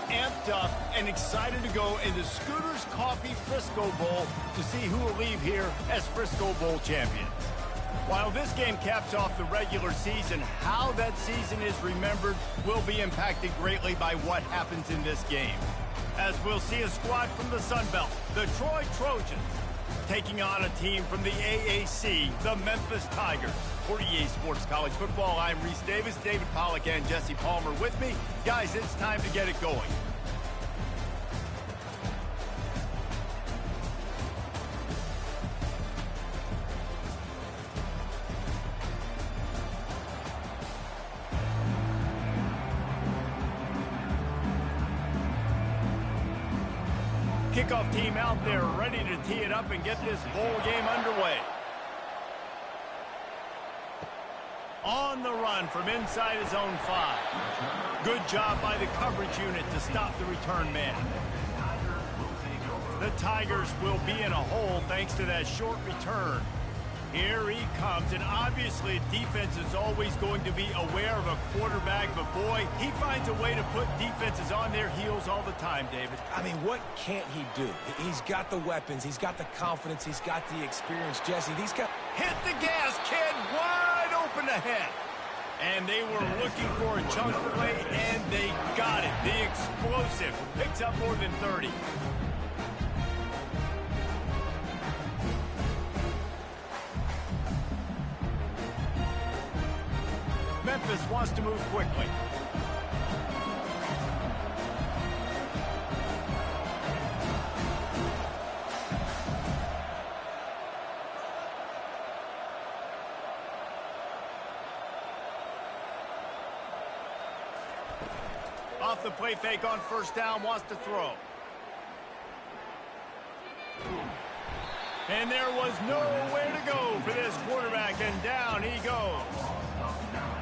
amped up and excited to go in the Scooters Coffee Frisco Bowl to see who will leave here as Frisco Bowl champions. While this game caps off the regular season, how that season is remembered will be impacted greatly by what happens in this game. As we'll see a squad from the Sun Belt, the Trojans, taking on a team from the AAC, the Memphis Tigers. For EA Sports College Football, I'm Reese Davis, David Pollack, and Jesse Palmer with me. Guys, it's time to get it going. Kickoff team out there ready to tee it up and get this bowl game underway. On the run from inside his own 5. Good job by the coverage unit to stop the return man. The Tigers will be in a hole thanks to that short return. Here he comes, and obviously defense is always going to be aware of a quarterback, but boy, he finds a way to put defenses on their heels all the time, David. I mean, what can't he do? He's got the weapons, he's got the confidence, he's got the experience. Jesse, these guys... Hit the gas, kid, wide open ahead. And they were looking for a chunk play, and they got it. The explosive picks up more than 30. Memphis wants to move quickly. Off the play fake on first down, wants to throw. And there was nowhere to go for this quarterback, and down he goes.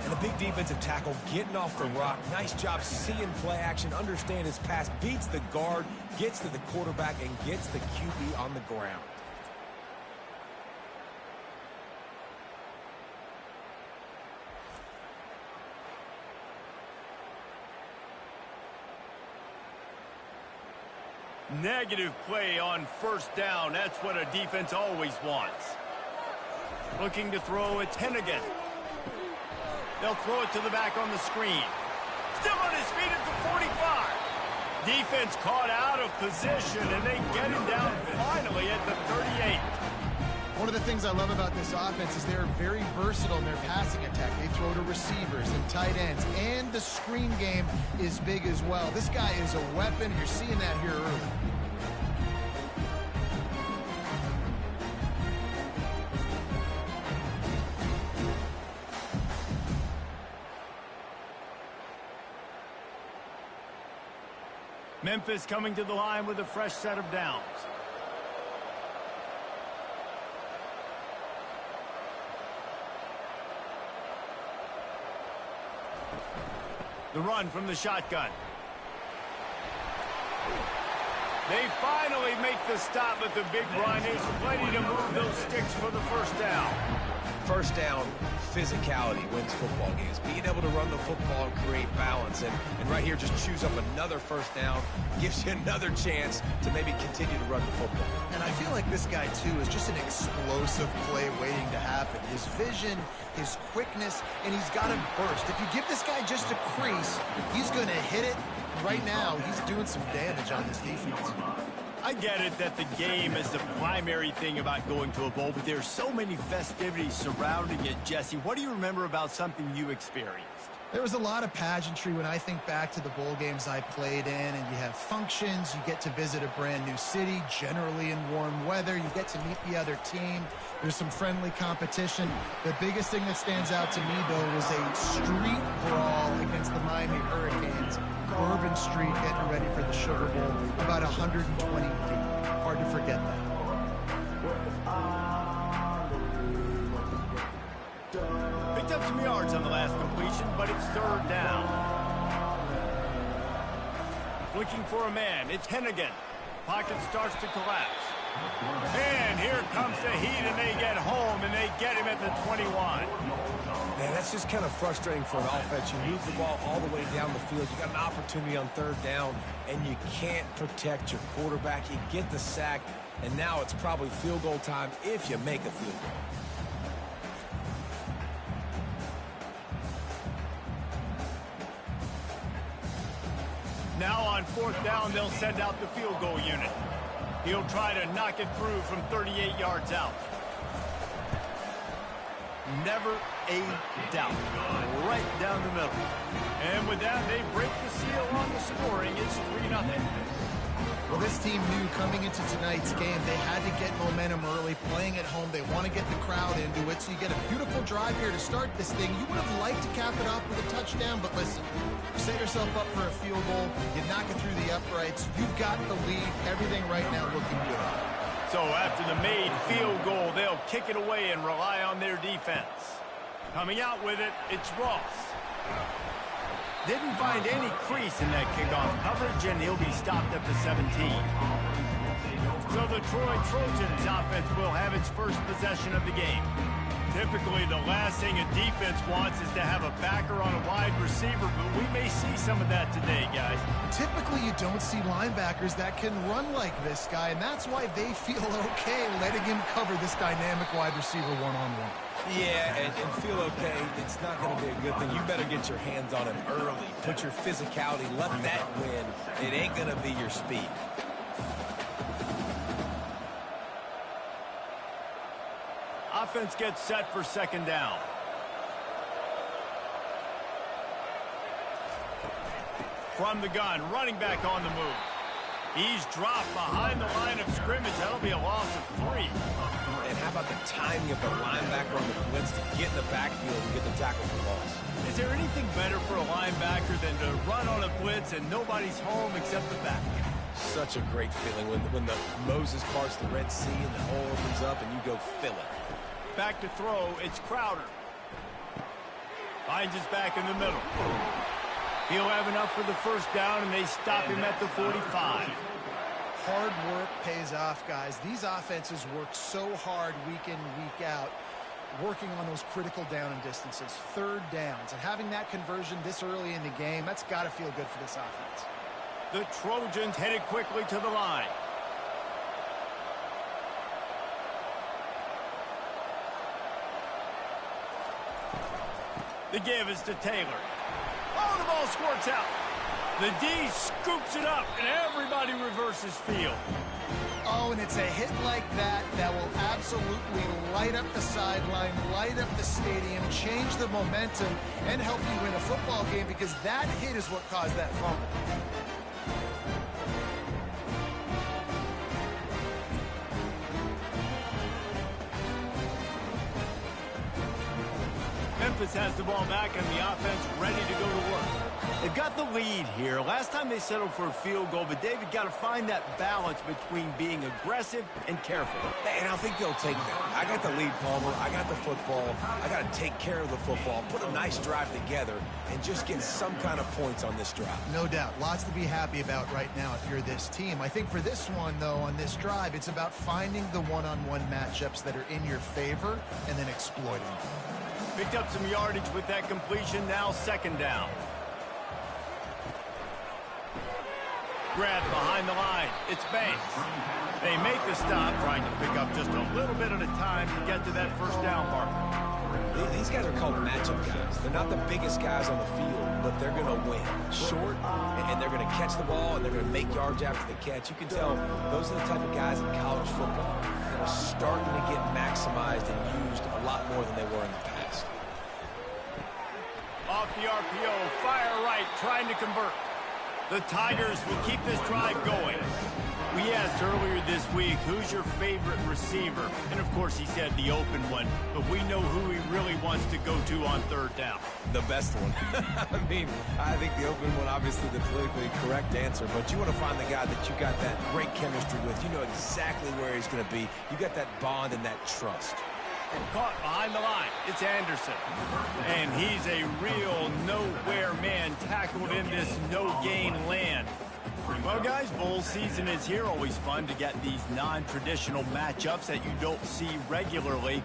And a big defensive tackle getting off the rock. Nice job seeing play action, understand his pass, beats the guard, gets to the quarterback, and gets the QB on the ground. Negative play on first down. That's what a defense always wants. Looking to throw, it's Hennigan. They'll throw it to the back on the screen. Still on his feet at the 45. Defense caught out of position, and they get him down finally at the 38. One of the things I love about this offense is they're very versatile in their passing attack. They throw to receivers and tight ends, and the screen game is big as well. This guy is a weapon. You're seeing that here early. Memphis coming to the line with a fresh set of downs. The run from the shotgun. They finally make the stop at the big run. There's plenty to move those sticks for the first down. First down, physicality wins football games. Being able to run the football and create balance. And right here, just choose up another first down. Gives you another chance to maybe continue to run the football. And I feel like this guy, too, is just an explosive play waiting to happen. His vision, his quickness, and he's got a burst. If you give this guy just a crease, he's going to hit it. Right now, he's doing some damage on this defense. I get it that the game is the primary thing about going to a bowl, but there's so many festivities surrounding it. Jesse, what do you remember about something you experienced? There was a lot of pageantry when I think back to the bowl games I played in, and you have functions, you get to visit a brand new city, generally in warm weather, you get to meet the other team, there's some friendly competition. The biggest thing that stands out to me, though, was a street brawl against the Miami Hurricanes. Bourbon Street getting ready for the Sugar Bowl, about 120 deep. Hard to forget that. Picked up some yards on the last completion, but it's third down. Looking for a man, it's Hennigan. Pocket starts to collapse. And here comes the heat, and they get home, and they get him at the 21. Man, that's just kind of frustrating for an offense. You move the ball all the way down the field. You got an opportunity on third down, and you can't protect your quarterback. You get the sack, and now it's probably field goal time if you make a field goal. Now on fourth down, they'll send out the field goal unit. He'll try to knock it through from 38 yards out. Never a doubt. Right down the middle. And with that, they break the seal on the scoring. It's 3-0. Well, this team knew coming into tonight's game they had to get momentum early, playing at home. They want to get the crowd into it, so you get a beautiful drive here to start this thing. You would have liked to cap it off with a touchdown, but listen, you set yourself up for a field goal, you knock it through the uprights, you've got the lead, everything right now looking good. So after the made field goal, they'll kick it away and rely on their defense. Coming out with it, it's Ross. Didn't find any crease in that kickoff coverage, and he'll be stopped at the 17. So the Trojans offense will have its first possession of the game. Typically, the last thing a defense wants is to have a backer on a wide receiver, but we may see some of that today, guys. Typically, you don't see linebackers that can run like this guy, and that's why they feel okay letting him cover this dynamic wide receiver one-on-one. Yeah, and feel okay. It's not going to be a good thing. You better get your hands on him early. Put your physicality. Let that win. It ain't going to be your speed. Offense gets set for second down. From the gun, running back on the move. He's dropped behind the line of scrimmage. That'll be a loss of 3. And how about the timing of the linebacker on the blitz to get in the backfield and get the tackle for loss? Is there anything better for a linebacker than to run on a blitz and nobody's home except the back? Such a great feeling when the Moses parts the Red Sea and the hole opens up and you go fill it. Back to throw, it's Crowder. Finds his back in the middle. He'll have enough for the first down, and they stop him at the 45. Hard work pays off, guys. These offenses work so hard week in, week out, working on those critical down and distances, third downs. And having that conversion this early in the game, that's got to feel good for this offense. The Trojans headed quickly to the line. The give is to Taylor. Oh, the ball squirts out. The D scoops it up, and everybody reverses field. Oh, and it's a hit like that that will absolutely light up the sideline, light up the stadium, change the momentum, and help you win a football game, because that hit is what caused that fumble. Memphis has the ball back, and the offense ready to go to work. They've got the lead here. Last time they settled for a field goal, but David got to find that balance between being aggressive and careful. And I think they'll take that. I got the lead, Palmer. I got the football. I got to take care of the football, put a nice drive together, and just get some kind of points on this drive. No doubt. Lots to be happy about right now if you're this team. I think for this one, though, on this drive, it's about finding the one-on-one matchups that are in your favor and then exploiting them. Picked up some yardage with that completion. Now second down. Grab behind the line. It's Banks. They make the stop, trying to pick up just a little bit at a time to get to that first down marker. These guys are called matchup guys. They're not the biggest guys on the field, but they're going to win. Short, and they're going to catch the ball, and they're going to make yards after the catch. You can tell those are the type of guys in college football that are starting to get maximized and used a lot more than they were in the past. Off the RPO, fire right, trying to convert. The Tigers will keep this drive going. We asked earlier this week, who's your favorite receiver? And, of course, he said the open one. But we know who he really wants to go to on third down. The best one. I mean, I think the open one, obviously the politically correct answer. But you want to find the guy that you got that great chemistry with. You know exactly where he's going to be. You got that bond and that trust. Caught behind the line. It's Anderson. And he's a real nowhere man tackled in this no-gain land. Well, Well, guys, bowl season is here. Always fun to get these non-traditional matchups that you don't see regularly.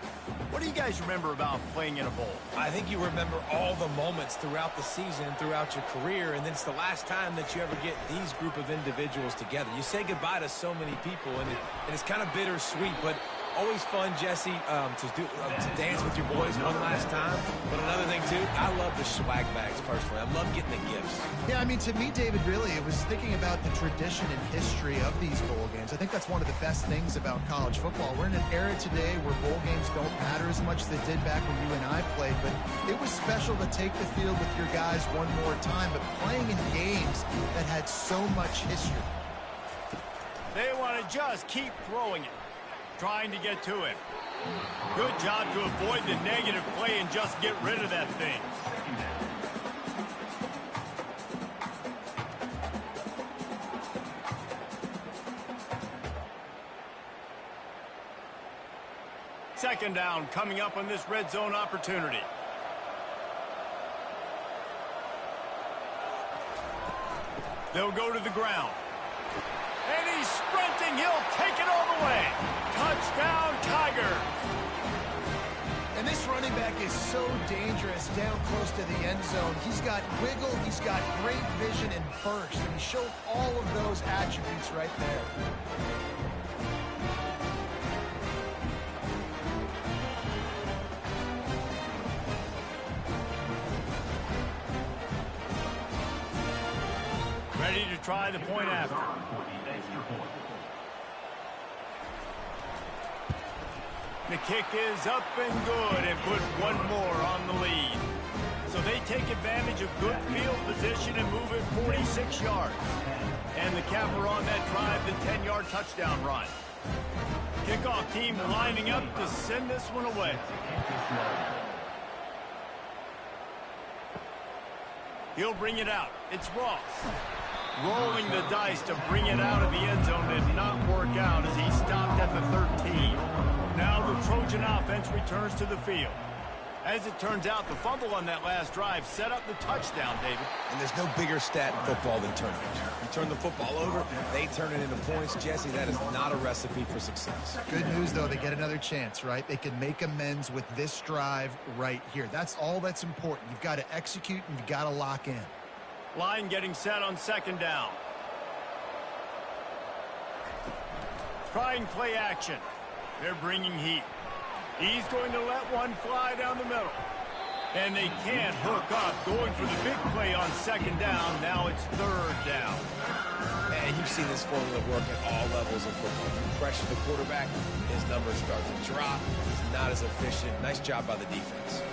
What do you guys remember about playing in a bowl? I think you remember all the moments throughout the season, throughout your career, and then it's the last time that you ever get these group of individuals together. You say goodbye to so many people, and it's kind of bittersweet, but always fun, Jesse, to dance with your boys one last time. But another thing, too, I love the swag bags, personally. I love getting the gifts. Yeah, I mean, to me, David, really, it was thinking about the tradition and history of these bowl games. I think that's one of the best things about college football. We're in an era today where bowl games don't matter as much as they did back when you and I played, but it was special to take the field with your guys one more time, but playing in games that had so much history. They want to just keep throwing it, trying to get to him. Good job to avoid the negative play and just get rid of that thing. Second down coming up on this red zone opportunity. They'll go to the ground. And he's sprinting. He'll take it all the way. Touchdown, Tigers. And this running back is so dangerous down close to the end zone. He's got wiggle, he's got great vision and burst, and he showed all of those attributes right there. Ready to try the point after. The kick is up and good and put one more on the lead. So they take advantage of good field position and move it 46 yards. And the capper on that drive, the 10-yard touchdown run. Kickoff team lining up to send this one away. He'll bring it out. It's Ross. Rolling the dice to bring it out of the end zone did not work out as he stopped at the 13. Now the Trojan offense returns to the field. As it turns out, the fumble on that last drive set up the touchdown, David. And there's no bigger stat in football than turnovers. You turn the football over, they turn it into points. Jesse, that is not a recipe for success. Good news, though, they get another chance, right? They can make amends with this drive right here. That's all that's important. You've got to execute and you've got to lock in. Line getting set on second down. Trying play action. They're bringing heat. He's going to let one fly down the middle. And they can't hook up. Going for the big play on second down. Now it's third down. And you've seen this formula work at all levels of football. You pressure the quarterback, his numbers start to drop. He's not as efficient. Nice job by the defense.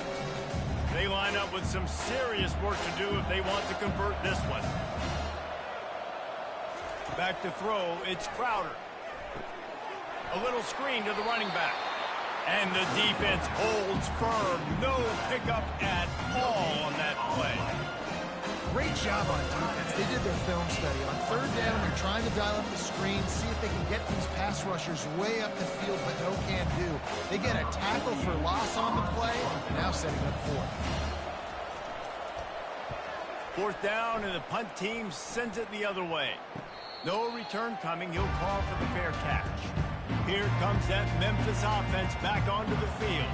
They line up with some serious work to do if they want to convert this one. Back to throw, it's Crowder. A little screen to the running back. And the defense holds firm. No pickup at all on that play. Great job on defense. They did their film study. On third down, they're trying to dial up the screen, see if they can get these pass rushers way up the field, but no can do. They get a tackle for loss on the play, now setting up fourth. Fourth down, and the punt team sends it the other way. No return coming. He'll call for the fair catch. Here comes that Memphis offense back onto the field.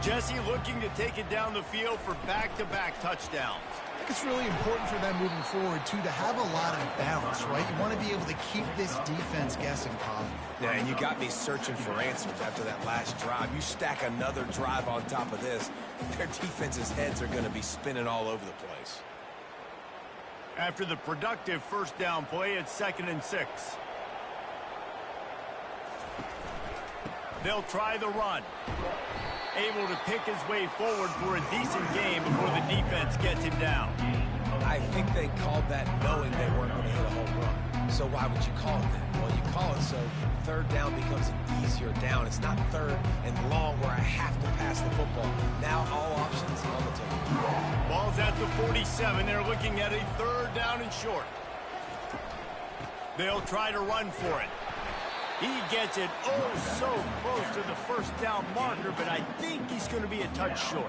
Jesse looking to take it down the field for back-to-back touchdowns. I think it's really important for them moving forward, too, to have a lot of balance, right? You want to be able to keep this defense guessing, Bob. Yeah, and you got me searching for answers after that last drive. You stack another drive on top of this, their defense's heads are going to be spinning all over the place. After the productive first down play, it's 2nd and 6. They'll try the run. Able to pick his way forward for a decent game before the defense gets him down. I think they called that knowing they weren't going to hit a home run. So why would you call it that? Well, you call it so third down becomes an easier down. It's not third and long where I have to pass the football. Now all options on the table. Ball's at the 47. They're looking at a third down and short. They'll try to run for it. He gets it oh so close to the first down marker, but I think he's going to be a touch short.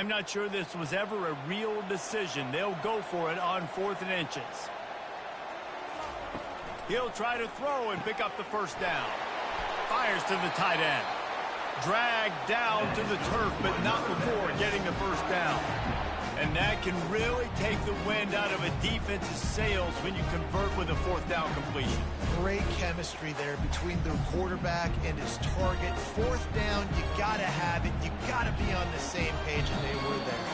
I'm not sure this was ever a real decision. They'll go for it on 4th and inches. He'll try to throw and pick up the first down. Fires to the tight end. Dragged down to the turf, but not before getting the first down. And that can really take the wind out of a defense's sails when you convert with a 4th down completion. Great chemistry there between the quarterback and his target. 4th down, you got to have it. You got to be on the same page, and they were there.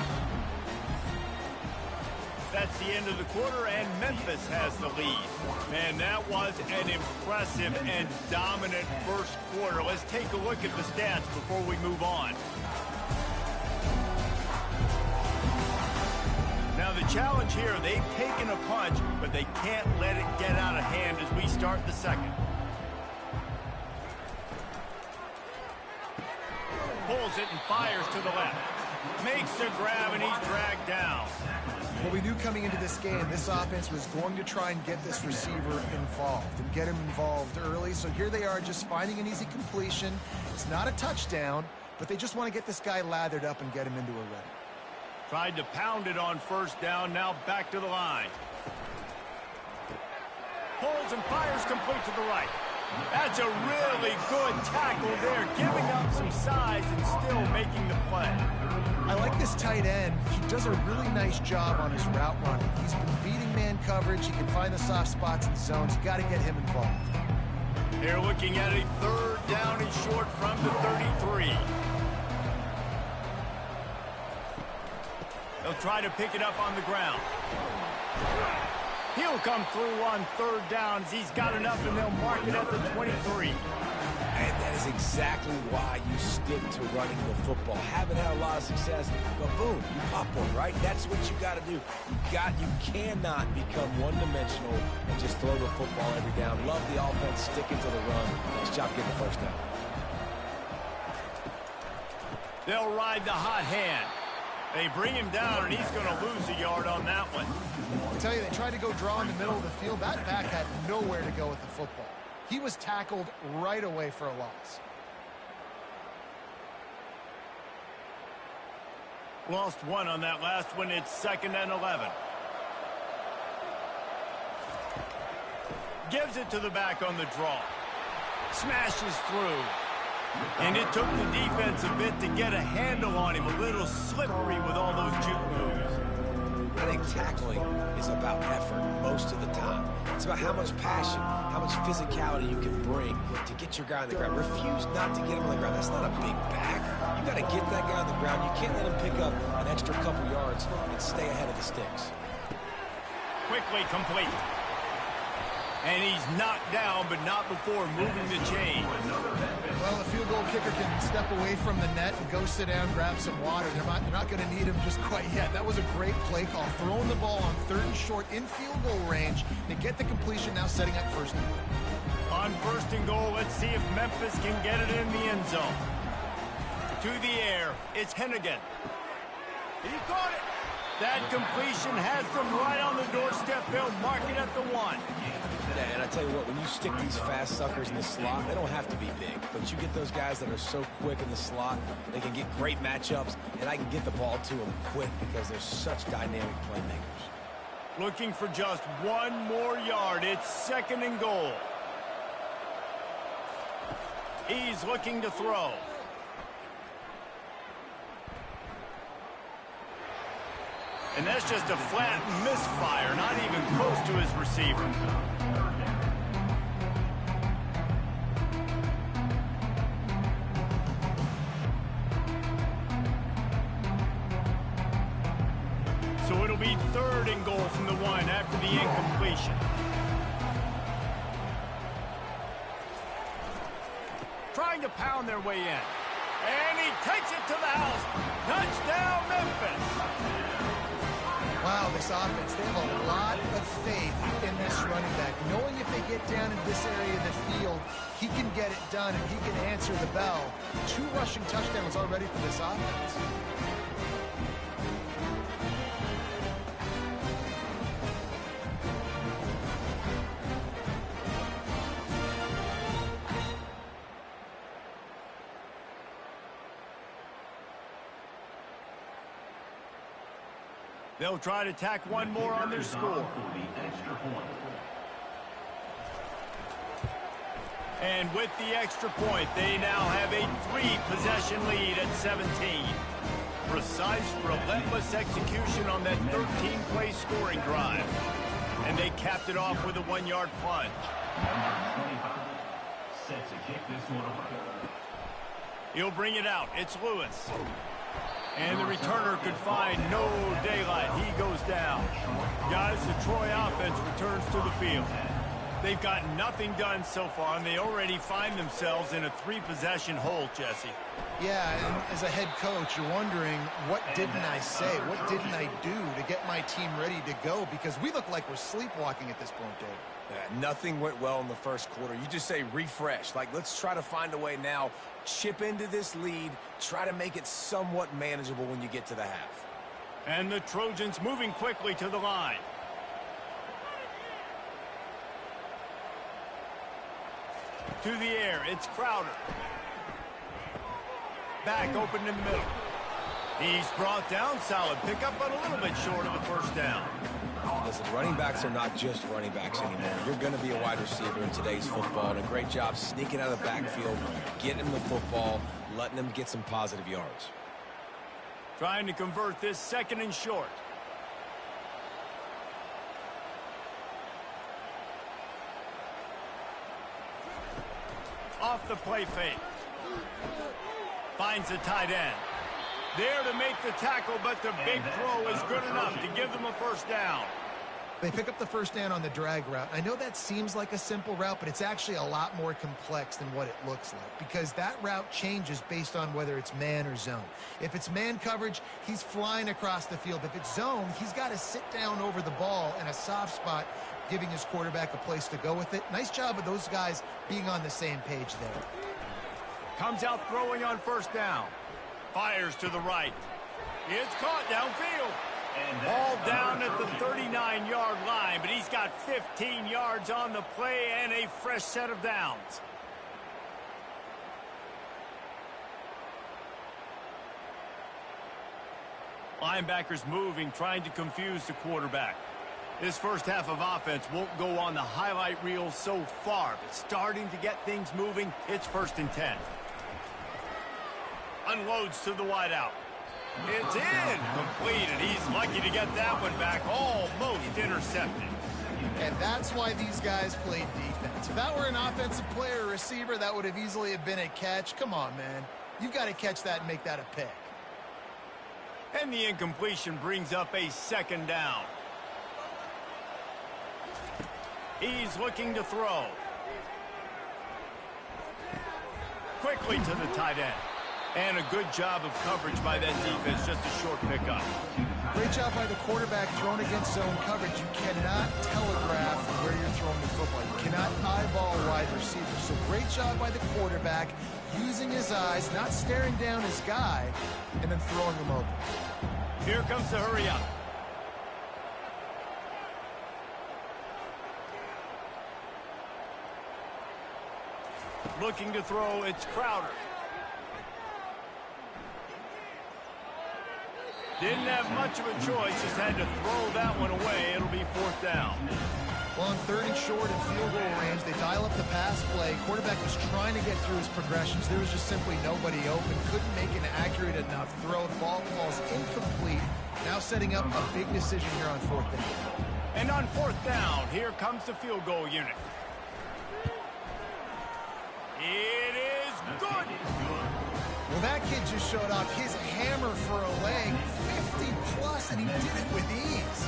That's the end of the quarter, and Memphis has the lead. Man, that was an impressive and dominant first quarter. Let's take a look at the stats before we move on. Now, the challenge here, they've taken a punch, but they can't let it get out of hand as we start the second. Pulls it and fires to the left. Makes the grab, and he's dragged down. Well, we knew coming into this game, this offense was going to try and get this receiver involved and get him involved early. So here they are just finding an easy completion. It's not a touchdown, but they just want to get this guy lathered up and get him into a rhythm. Tried to pound it on 1st down, now back to the line. Pulls and fires complete to the right. That's a really good tackle there, giving up some size and still making the play. I like this tight end. He does a really nice job on his route running. He's been beating man coverage. He can find the soft spots and zones. You got to get him involved. They're looking at a 3rd down and short from the 33. They'll try to pick it up on the ground. He'll come through on 3rd down as he's got enough, and they'll mark it at the 23. And that is exactly why you stick to running the football. Haven't had a lot of success, but boom, you pop one, right? That's what you got to do. You cannot become one-dimensional and just throw the football every down. Love the offense, sticking to the run. Nice job getting the first down. They'll ride the hot hand. They bring him down, and he's going to lose a yard on that one. I tell you, they tried to go draw in the middle of the field. That back had nowhere to go with the football. He was tackled right away for a loss. Lost one on that last one. It's 2nd and 11. Gives it to the back on the draw. Smashes through. And it took the defense a bit to get a handle on him. A little slippery with all those juke moves. I think tackling is about effort most of the time. It's about how much passion, how much physicality you can bring to get your guy on the ground. Refuse not to get him on the ground. That's not a big back. You got to get that guy on the ground. You can't let him pick up an extra couple yards and stay ahead of the sticks. Quickly complete. And he's knocked down, but not before moving the chain. Well, a field goal kicker can step away from the net and go sit down, grab some water. They're not going to need him just quite yet. That was a great play call. Throwing the ball on 3rd and short in field goal range. They get the completion, now setting up 1st and goal. On 1st and goal, let's see if Memphis can get it in the end zone. To the air, it's Hennigan. He caught it. That completion has them right on the doorstep. They'll mark it at the 1. Yeah, and I tell you what, when you stick these fast suckers in the slot, they don't have to be big. But you get those guys that are so quick in the slot, they can get great matchups, and I can get the ball to them quick because they're such dynamic playmakers. Looking for just 1 more yard. It's 2nd and goal. He's looking to throw. And that's just a flat misfire, not even close to his receiver. So it'll be 3rd and goal from the 1 after the incompletion. Trying to pound their way in. And he takes it to the house. Touchdown, Memphis. Wow, this offense, they have a lot of faith in this running back. Knowing if they get down in this area of the field, he can get it done and he can answer the bell. 2 rushing touchdowns already for this offense. They'll try to tack one more on their score. And with the extra point, they now have a 3-possession lead at 17. Precise, relentless execution on that 13-play scoring drive. And they capped it off with a 1-yard plunge. Set to kick this one away. He'll bring it out. It's Lewis. And the returner could find no daylight. He goes down. Guys, the Troy offense returns to the field. They've gotten nothing done so far, and they already find themselves in a 3-possession hole, Jesse. Yeah, and as a head coach, you're wondering, what didn't I say? What didn't I do to get my team ready to go? Because we look like we're sleepwalking at this point, Dave. Yeah, nothing went well in the first quarter. You just say refresh. Like, let's try to find a way now. Chip into this lead. Try to make it somewhat manageable when you get to the half. And the Trojans moving quickly to the line. To the air, it's Crowder. Back open in the middle. He's brought down, solid pickup, but a little bit short of the first down. Listen, running backs are not just running backs anymore. You're going to be a wide receiver in today's football, and a great job sneaking out of the backfield, getting him the football, letting him get some positive yards. Trying to convert this 2nd and short. Off the play fake. Finds the tight end. There to make the tackle, but the big throw is good enough to give them a first down. They pick up the first down on the drag route. I know that seems like a simple route, but it's actually a lot more complex than what it looks like, because that route changes based on whether it's man or zone. If it's man coverage, he's flying across the field. If it's zone, he's got to sit down over the ball in a soft spot, giving his quarterback a place to go with it. Nice job of those guys being on the same page there. Comes out throwing on first down. Fires to the right. It's caught downfield. Ball down at the 39-yard line, but he's got 15 yards on the play and a fresh set of downs. Linebackers moving, trying to confuse the quarterback. This first half of offense won't go on the highlight reel so far, but starting to get things moving, it's 1st and 10. Unloads to the wideout. It's in. Completed. He's lucky to get that one back. Almost intercepted. And that's why these guys played defense. If that were an offensive player or receiver, that would have easily have been a catch. Come on, man. You've got to catch that and make that a pick. And the incompletion brings up a 2nd down. He's looking to throw. Quickly to the tight end. And a good job of coverage by that defense, just a short pickup. Great job by the quarterback thrown against zone coverage. You cannot telegraph where you're throwing the football. You cannot eyeball a wide receiver. So great job by the quarterback, using his eyes, not staring down his guy, and then throwing him open. Here comes the hurry up. Looking to throw, it's Crowder. Didn't have much of a choice, just had to throw that one away. It'll be 4th down. Well, on 3rd and short and field goal range, they dial up the pass play. Quarterback was trying to get through his progressions. There was just simply nobody open. Couldn't make an accurate enough throw. The ball falls incomplete. Now setting up a big decision here on 4th down. And on 4th down, here comes the field goal unit. It is good. Well, that kid just showed off his hammer for a leg, 50+, and he did it with ease.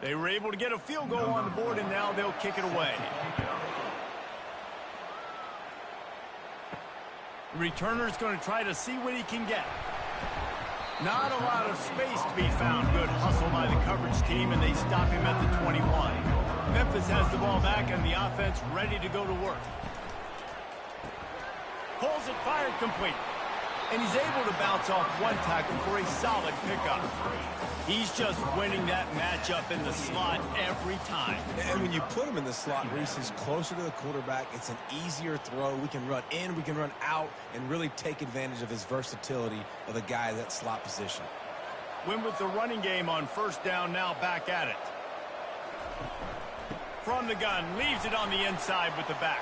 They were able to get a field goal on the board, and now they'll kick it away. The returner's going to try to see what he can get. Not a lot of space to be found. Good hustle by the coverage team, and they stop him at the 21. Memphis has the ball back, and the offense ready to go to work. Pulls it, fired complete. And he's able to bounce off one tackle for a solid pickup. He's just winning that matchup in the slot every time. And when you put him in the slot, Reese is closer to the quarterback. It's an easier throw. We can run in, we can run out, and really take advantage of his versatility of the guy in that slot position. Win with the running game on first down, now back at it. From the gun, leaves it on the inside with the back.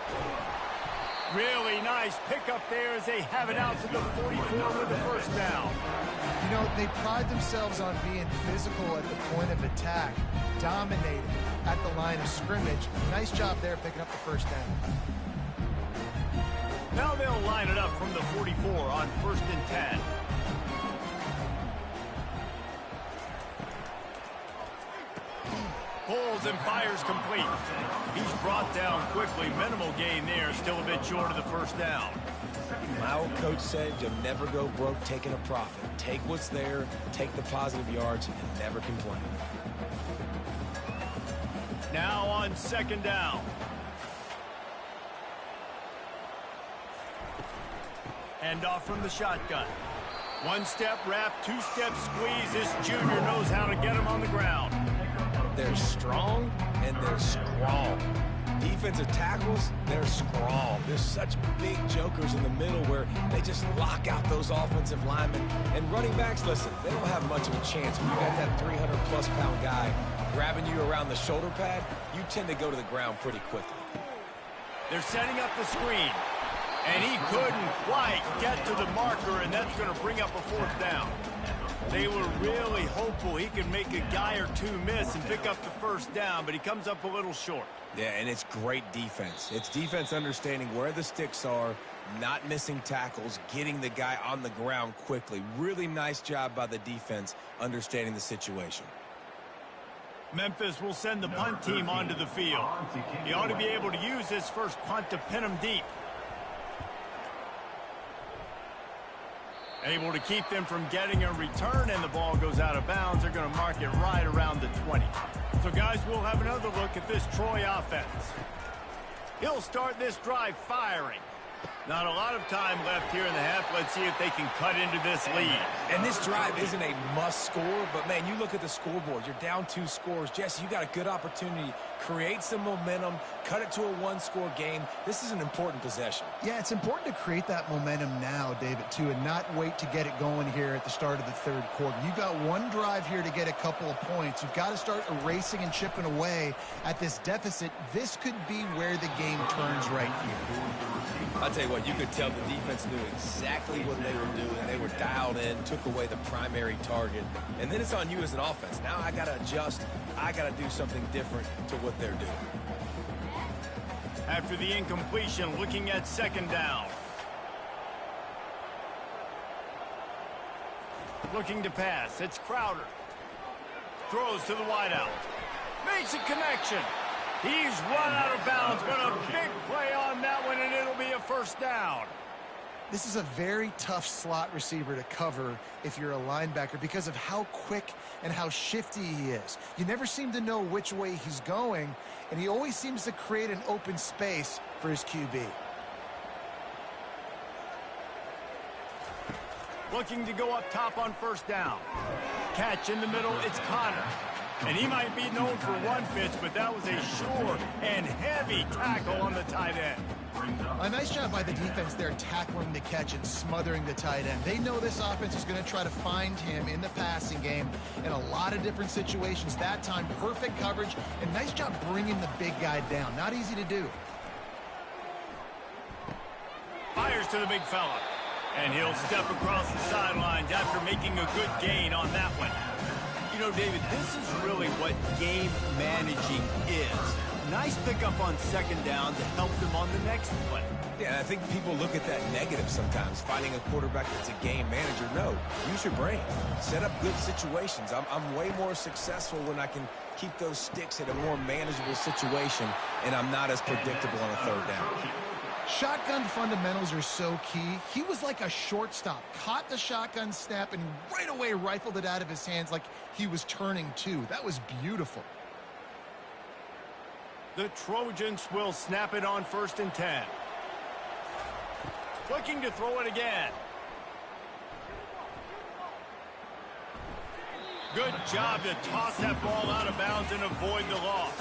Really nice pickup there as they have it out to the 44 with the first down. You know, they pride themselves on being physical at the point of attack, dominating at the line of scrimmage. Nice job there picking up the first down. Now they'll line it up from the 44 on 1st and 10. Pulls and fires complete. He's brought down quickly. Minimal gain there. Still a bit short of the first down. My old coach said you'll never go broke taking a profit. Take what's there, take the positive yards, and never complain. Now on 2nd down. Hand off from the shotgun. One-step wrap, two-step squeeze. This junior knows how to get him on the ground. They're strong and they're strong. Defensive tackles, they're strong. There's such big jokers in the middle where they just lock out those offensive linemen. And running backs, listen, they don't have much of a chance. When you got that 300-plus pound guy grabbing you around the shoulder pad, you tend to go to the ground pretty quickly. They're setting up the screen. And he couldn't quite get to the marker, and that's going to bring up a 4th down. They were really hopeful he could make a guy or two miss and pick up the first down, but he comes up a little short. Yeah, and it's great defense. It's defense understanding where the sticks are, not missing tackles, getting the guy on the ground quickly. Really nice job by the defense understanding the situation. Memphis will send the punt team onto the field. He ought to be able to use this first punt to pin him deep. Able to keep them from getting a return, and the ball goes out of bounds. They're going to mark it right around the 20. So, guys, we'll have another look at this Troy offense. He'll start this drive firing. Not a lot of time left here in the half. Let's see if they can cut into this lead. And this drive isn't a must score, but, man, you look at the scoreboard. You're down 2 scores. Jesse, you got a good opportunity. Create some momentum. Cut it to a 1-score game. This is an important possession. Yeah, it's important to create that momentum now, David, too, and not wait to get it going here at the start of the 3rd quarter. You've got one drive here to get a couple of points. You've got to start erasing and chipping away at this deficit. This could be where the game turns right here. I'll tell you what, you could tell the defense knew exactly what they were doing. They were dialed in, took away the primary target. And then it's on you as an offense. Now I got to adjust. I got to do something different to what they're doing. After the incompletion, looking at 2nd down. Looking to pass. It's Crowder. Throws to the wideout. Makes a connection. He's run out of bounds, but a big play on that one, and it'll be a 1st down. This is a very tough slot receiver to cover if you're a linebacker because of how quick and how shifty he is. You never seem to know which way he's going, and he always seems to create an open space for his QB. Looking to go up top on 1st down. Catch in the middle, it's Connor. And he might be known for one pitch, but that was a sure and heavy tackle on the tight end. A nice job by the defense there tackling the catch and smothering the tight end. They know this offense is going to try to find him in the passing game in a lot of different situations. That time, perfect coverage, and nice job bringing the big guy down. Not easy to do. Fires to the big fella. And he'll step across the sidelines after making a good gain on that one. You know, David, this is really what game managing is. Nice pickup on 2nd down to help them on the next play. Yeah, I think people look at that negative sometimes, finding a quarterback that's a game manager. No, use your brain. Set up good situations. I'm way more successful when I can keep those sticks at a more manageable situation, and I'm not as predictable on a 3rd down. Shotgun fundamentals are so key. He was like a shortstop, caught the shotgun snap, and right away rifled it out of his hands like he was turning two. That was beautiful. The Trojans will snap it on 1st and 10. Looking to throw it again. Good job to toss that ball out of bounds and avoid the loss.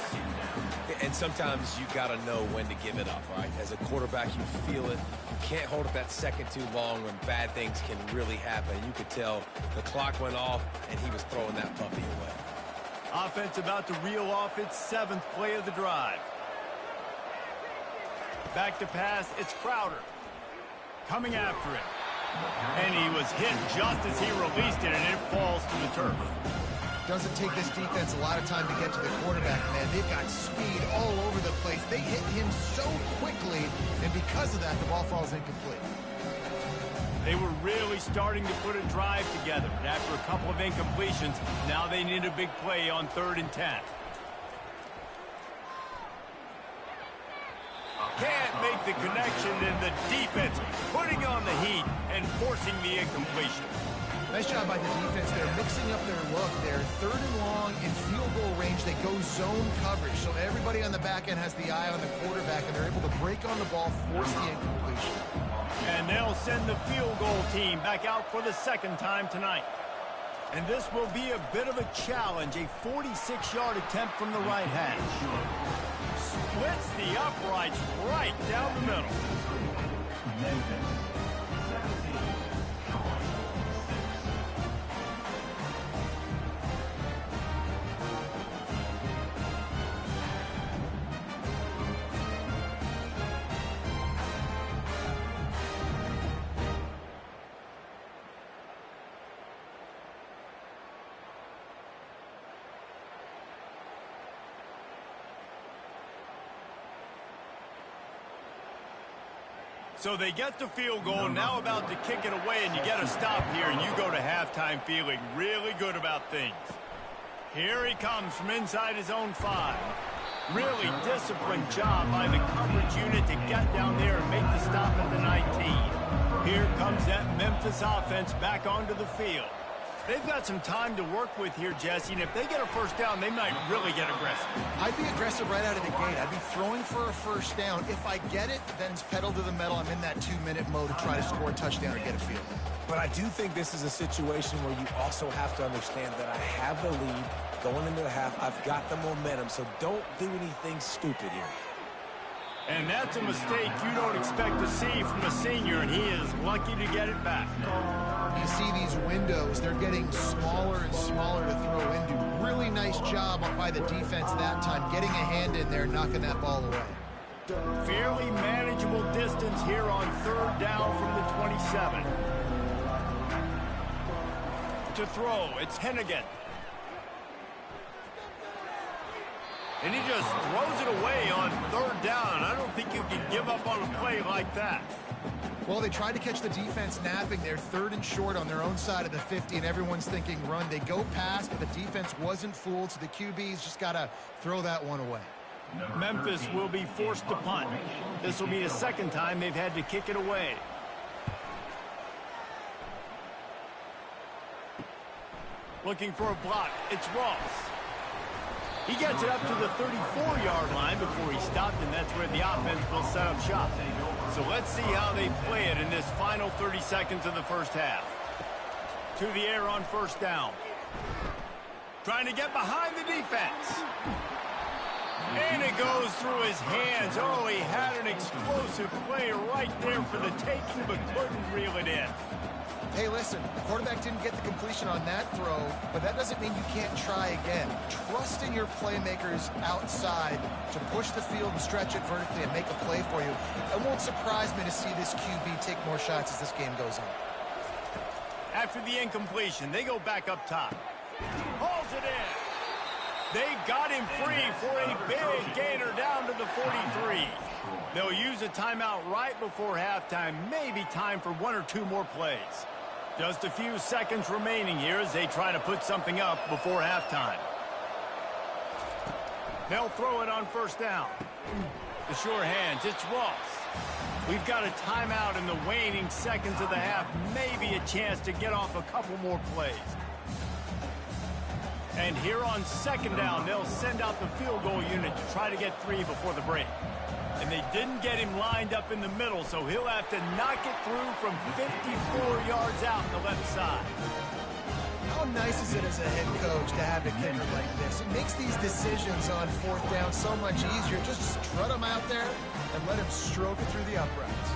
And sometimes you got to know when to give it up, right? As a quarterback, you feel it. You can't hold it that second too long when bad things can really happen. You could tell the clock went off, and he was throwing that puppy away. Offense about to reel off its 7th play of the drive. Back to pass, it's Crowder. Coming after him. And he was hit just as he released it, and it falls to the turf. Doesn't take this defense a lot of time to get to the quarterback, man. They've got speed all over the place. They hit him so quickly, and because of that, the ball falls incomplete. They were really starting to put a drive together, and after a couple of incompletions, now they need a big play on 3rd and 10. Can't make the connection, and the defense putting on the heat and forcing the incompletion. Nice job by the defense. They're mixing up their look. They're 3rd and long in field goal range. They go zone coverage, so everybody on the back end has the eye on the quarterback, and they're able to break on the ball, force the incompletion. And they'll send the field goal team back out for the 2nd time tonight. And this will be a bit of a challenge, a 46-yard attempt from the right hash. Splits the uprights right down the middle. Memphis, 17, Trojans, 6. So they get the field goal, now about to kick it away, and you get a stop here, and you go to halftime feeling really good about things. Here he comes from inside his own 5. Really disciplined job by the coverage unit to get down there and make the stop at the 19. Here comes that Memphis offense back onto the field. They've got some time to work with here, Jesse, and if they get a 1st down, they might really get aggressive. I'd be aggressive right out of the gate. I'd be throwing for a 1st down. If I get it, then it's pedal to the metal. I'm in that 2-minute mode to try to score a touchdown or get a field. But I do think this is a situation where you also have to understand that I have the lead going into the half. I've got the momentum, so don't do anything stupid here. And that's a mistake you don't expect to see from a senior, and he is lucky to get it back. You see these windows, they're getting smaller and smaller to throw into. Really nice job by the defense that time, getting a hand in there, knocking that ball away. Fairly manageable distance here on 3rd down from the 27. To throw, it's Hennigan. And he just throws it away on 3rd down. I don't think you can give up on a play like that. Well, they tried to catch the defense napping. They're 3rd and short on their own side of the 50, and everyone's thinking run. They go past, but the defense wasn't fooled, so the QB's just got to throw that one away. Memphis will be forced to punt. This will be the 2nd time they've had to kick it away. Looking for a block. It's Ross. He gets it up to the 34-yard line before he stopped, and that's where the offense will set up shop. So let's see how they play it in this final 30 seconds of the 1st half. To the air on 1st down. Trying to get behind the defense. And it goes through his hands. Oh, he had an explosive play right there for the taking, but couldn't reel it in. Hey, listen, the quarterback didn't get the completion on that throw, but that doesn't mean you can't try again. Trust in your playmakers outside to push the field and stretch it vertically and make a play for you. It won't surprise me to see this QB take more shots as this game goes on. After the incompletion, they go back up top. Hauls it in. They got him free for a big gainer down to the 43. They'll use a timeout right before halftime. Maybe time for 1 or 2 more plays. Just a few seconds remaining here as they try to put something up before halftime. They'll throw it on 1st down. The sure hands, it's Ross. We've got a timeout in the waning seconds of the half. Maybe a chance to get off a couple more plays. And here on second down, they'll send out the field goal unit to try to get 3 before the break. And they didn't get him lined up in the middle, so he'll have to knock it through from 54 yards out on the left side. How nice is it as a head coach to have a kicker like this? It makes these decisions on fourth down so much easier. Just strut him out there and let him stroke it through the uprights.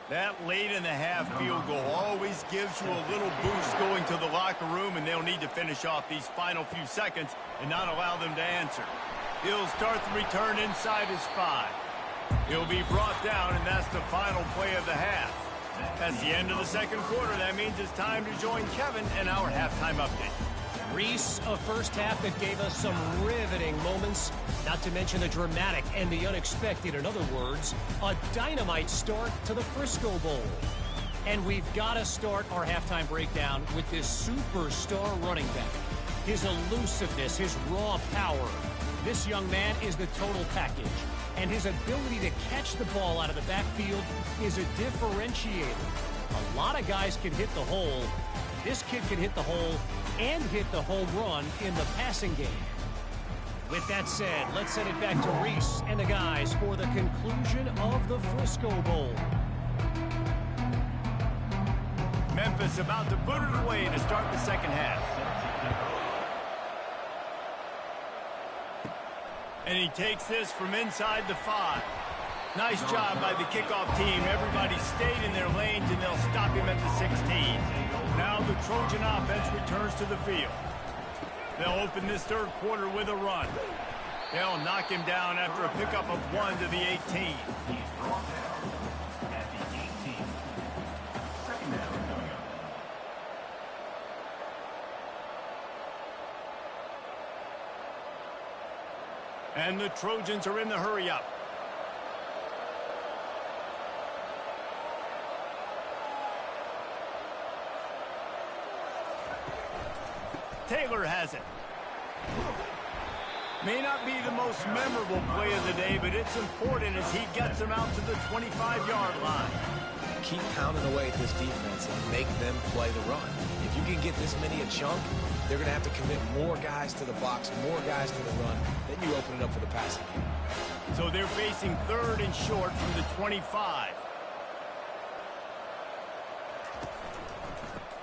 That late in the half field goal always gives you a little boost going to the locker room, and they'll need to finish off these final few seconds and not allow them to answer. He'll start the return inside his 5. He'll be brought down, and that's the final play of the half. That's the end of the second quarter. That means it's time to join Kevin in our halftime update. Reese, a first half that gave us some riveting moments, not to mention the dramatic and the unexpected. In other words, a dynamite start to the Frisco Bowl. And we've got to start our halftime breakdown with this superstar running back. His elusiveness, his raw power. This young man is the total package. And his ability to catch the ball out of the backfield is a differentiator. A lot of guys can hit the hole. This kid can hit the hole and hit the home run in the passing game. With that said, let's send it back to Reese and the guys for the conclusion of the Frisco Bowl. Memphis about to put it away to start the second half. And he takes this from inside the 5. Nice job by the kickoff team. Everybody stayed in their lanes, and they'll stop him at the 16. Now the Trojan offense returns to the field. They'll open this third quarter with a run. They'll knock him down after a pickup of 1 to the 18. He's brought down at the 18. Second down coming up. And the Trojans are in the hurry-up. Taylor has it. May not be the most memorable play of the day, but it's important as he gets them out to the 25-yard line. Keep pounding away at this defense and make them play the run. If you can get this many a chunk, they're going to have to commit more guys to the box, more guys to the run. Then you open it up for the passing game. So they're facing third and short from the 25.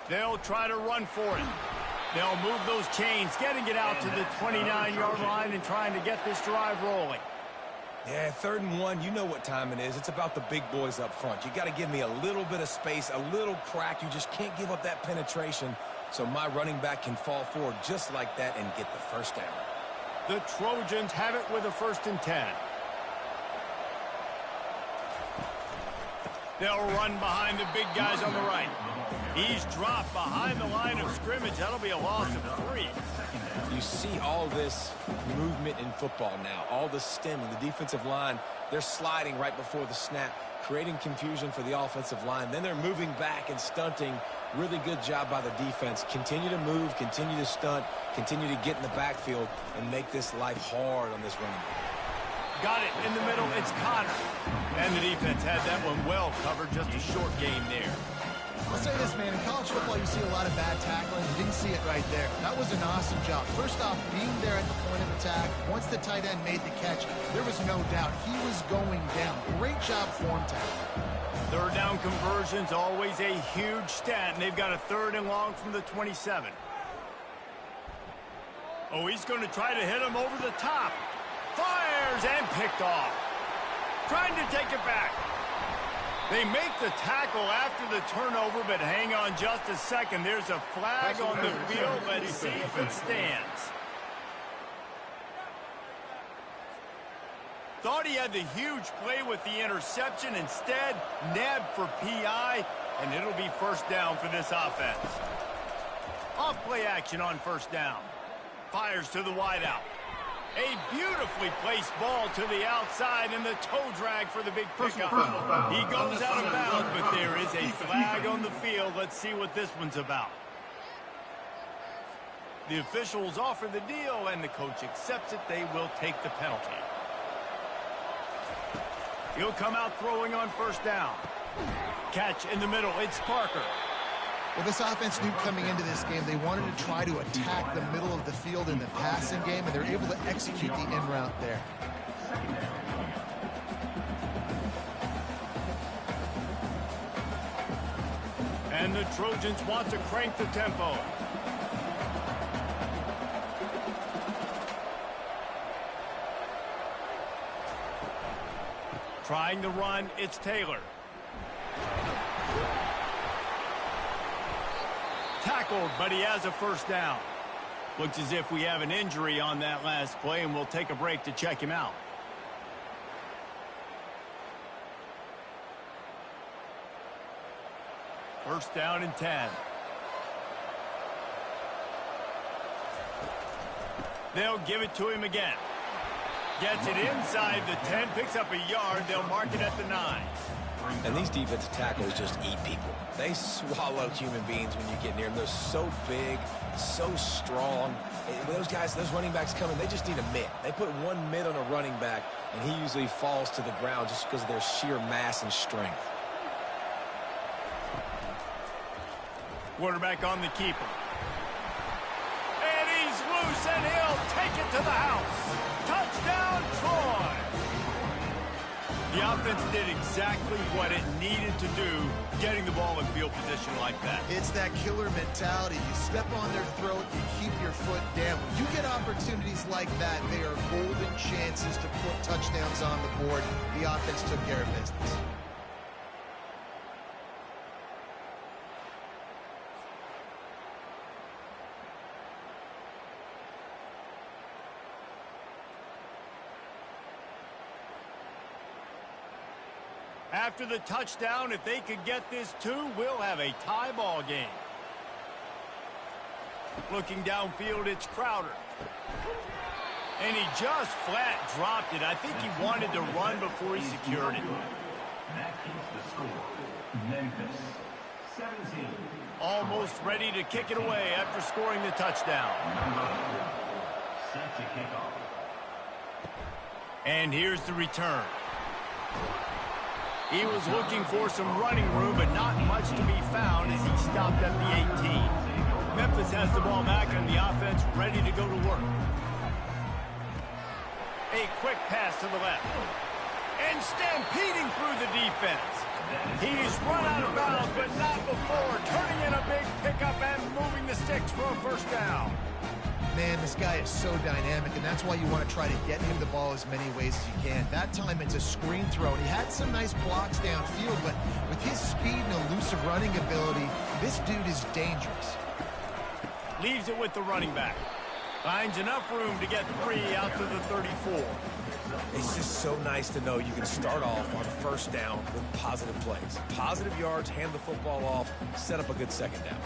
They'll try to run for it. They'll move those chains, getting it out to the 29-yard line and trying to get this drive rolling. Yeah, 3rd and 1, you know what time it is. It's about the big boys up front. You got to give me a little bit of space, a little crack. You just can't give up that penetration so my running back can fall forward just like that and get the first down. The Trojans have it with a 1st and 10. They'll run behind the big guys on the right. He's dropped behind the line of scrimmage. That'll be a loss of 3. You see all this movement in football now, all the stemming, the defensive line, they're sliding right before the snap, creating confusion for the offensive line. Then they're moving back and stunting. Really good job by the defense. Continue to move, continue to stunt, continue to get in the backfield and make this life hard on this running back. Got it in the middle. It's Connor. And the defense had that one well covered. Just a short game there. I'll say this, man. In college football, you see a lot of bad tackling. You didn't see it right there. That was an awesome job. First off, being there at the point of attack. Once the tight end made the catch, there was no doubt he was going down. Great job form tackling. Third down conversions, always a huge stat, and they've got a 3rd and long from the 27. Oh, he's going to try to hit him over the top. Fires and picked off. Trying to take it back. They make the tackle after the turnover, but hang on just a second. There's a flag on the field. Let's see if it stands. Thought he had the huge play with the interception. Instead, nabbed for PI, and it'll be 1st down for this offense. Off play action on 1st down. Fires to the wideout. A beautifully placed ball to the outside and the toe drag for the big pickup. He goes out of bounds, but there is a flag on the field. Let's see what this one's about. The officials offer the deal, and the coach accepts it. They will take the penalty. He'll come out throwing on first down. Catch in the middle. It's Parker. Well, this offense knew coming into this game they wanted to try to attack the middle of the field in the passing game, and they're able to execute the in route there. And the Trojans want to crank the tempo. Trying to run, it's Taylor. Tackled, but he has a first down. Looks as if we have an injury on that last play, and we'll take a break to check him out. First down and 10. They'll give it to him again. Gets it inside the 10, picks up a yard. They'll mark it at the 9. And these defensive tackles just eat people. They swallow human beings when you get near them. They're so big, so strong. And those guys, those running backs coming, they just need a mitt. They put one mitt on a running back, and he usually falls to the ground just because of their sheer mass and strength. Quarterback on the keeper. And he's loose, and he'll take it to the house. Touchdown, Troy! The offense did exactly what it needed to do, getting the ball in field position like that. It's that killer mentality. You step on their throat, you keep your foot down. When you get opportunities like that, they are golden chances to put touchdowns on the board. The offense took care of business. After the touchdown, if they could get this too, we'll have a tie ball game. Looking downfield, it's Crowder. And he just flat dropped it. I think he wanted to run before he secured it. That keeps the score. Memphis, 17. Almost ready to kick it away after scoring the touchdown. Number 4, set to kick off. And here's the return. He was looking for some running room, but not much to be found as he stopped at the 18. Memphis has the ball back and the offense ready to go to work. A quick pass to the left. And stampeding through the defense. He's run out of bounds, but not before. Turning in a big pickup and moving the sticks for a first down. Man, this guy is so dynamic, and that's why you want to try to get him the ball as many ways as you can. That time, it's a screen throw, and he had some nice blocks downfield, but with his speed and elusive running ability, this dude is dangerous. Leaves it with the running back. Finds enough room to get 3 out to the 34. It's just so nice to know you can start off on first down with positive plays. Positive yards, hand the football off, set up a good second down.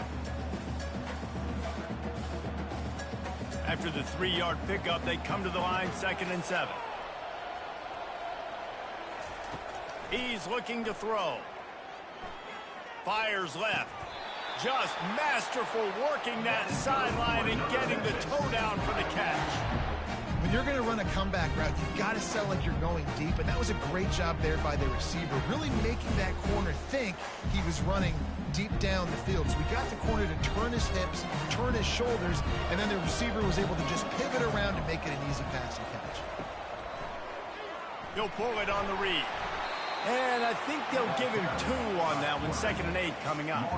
After the 3-yard pickup, they come to the line, 2nd and 7. He's looking to throw. Fires left. Just masterful working that sideline and getting the toe down for the catch. When you're going to run a comeback route, you've got to sell like you're going deep, and that was a great job there by the receiver, really making that corner think he was running deep down the field. So we got the corner to turn his hips, turn his shoulders, and then the receiver was able to just pivot around and make it an easy passing catch. He'll pull it on the read. And I think they'll give him 2 on that one, 2nd and 8 coming up.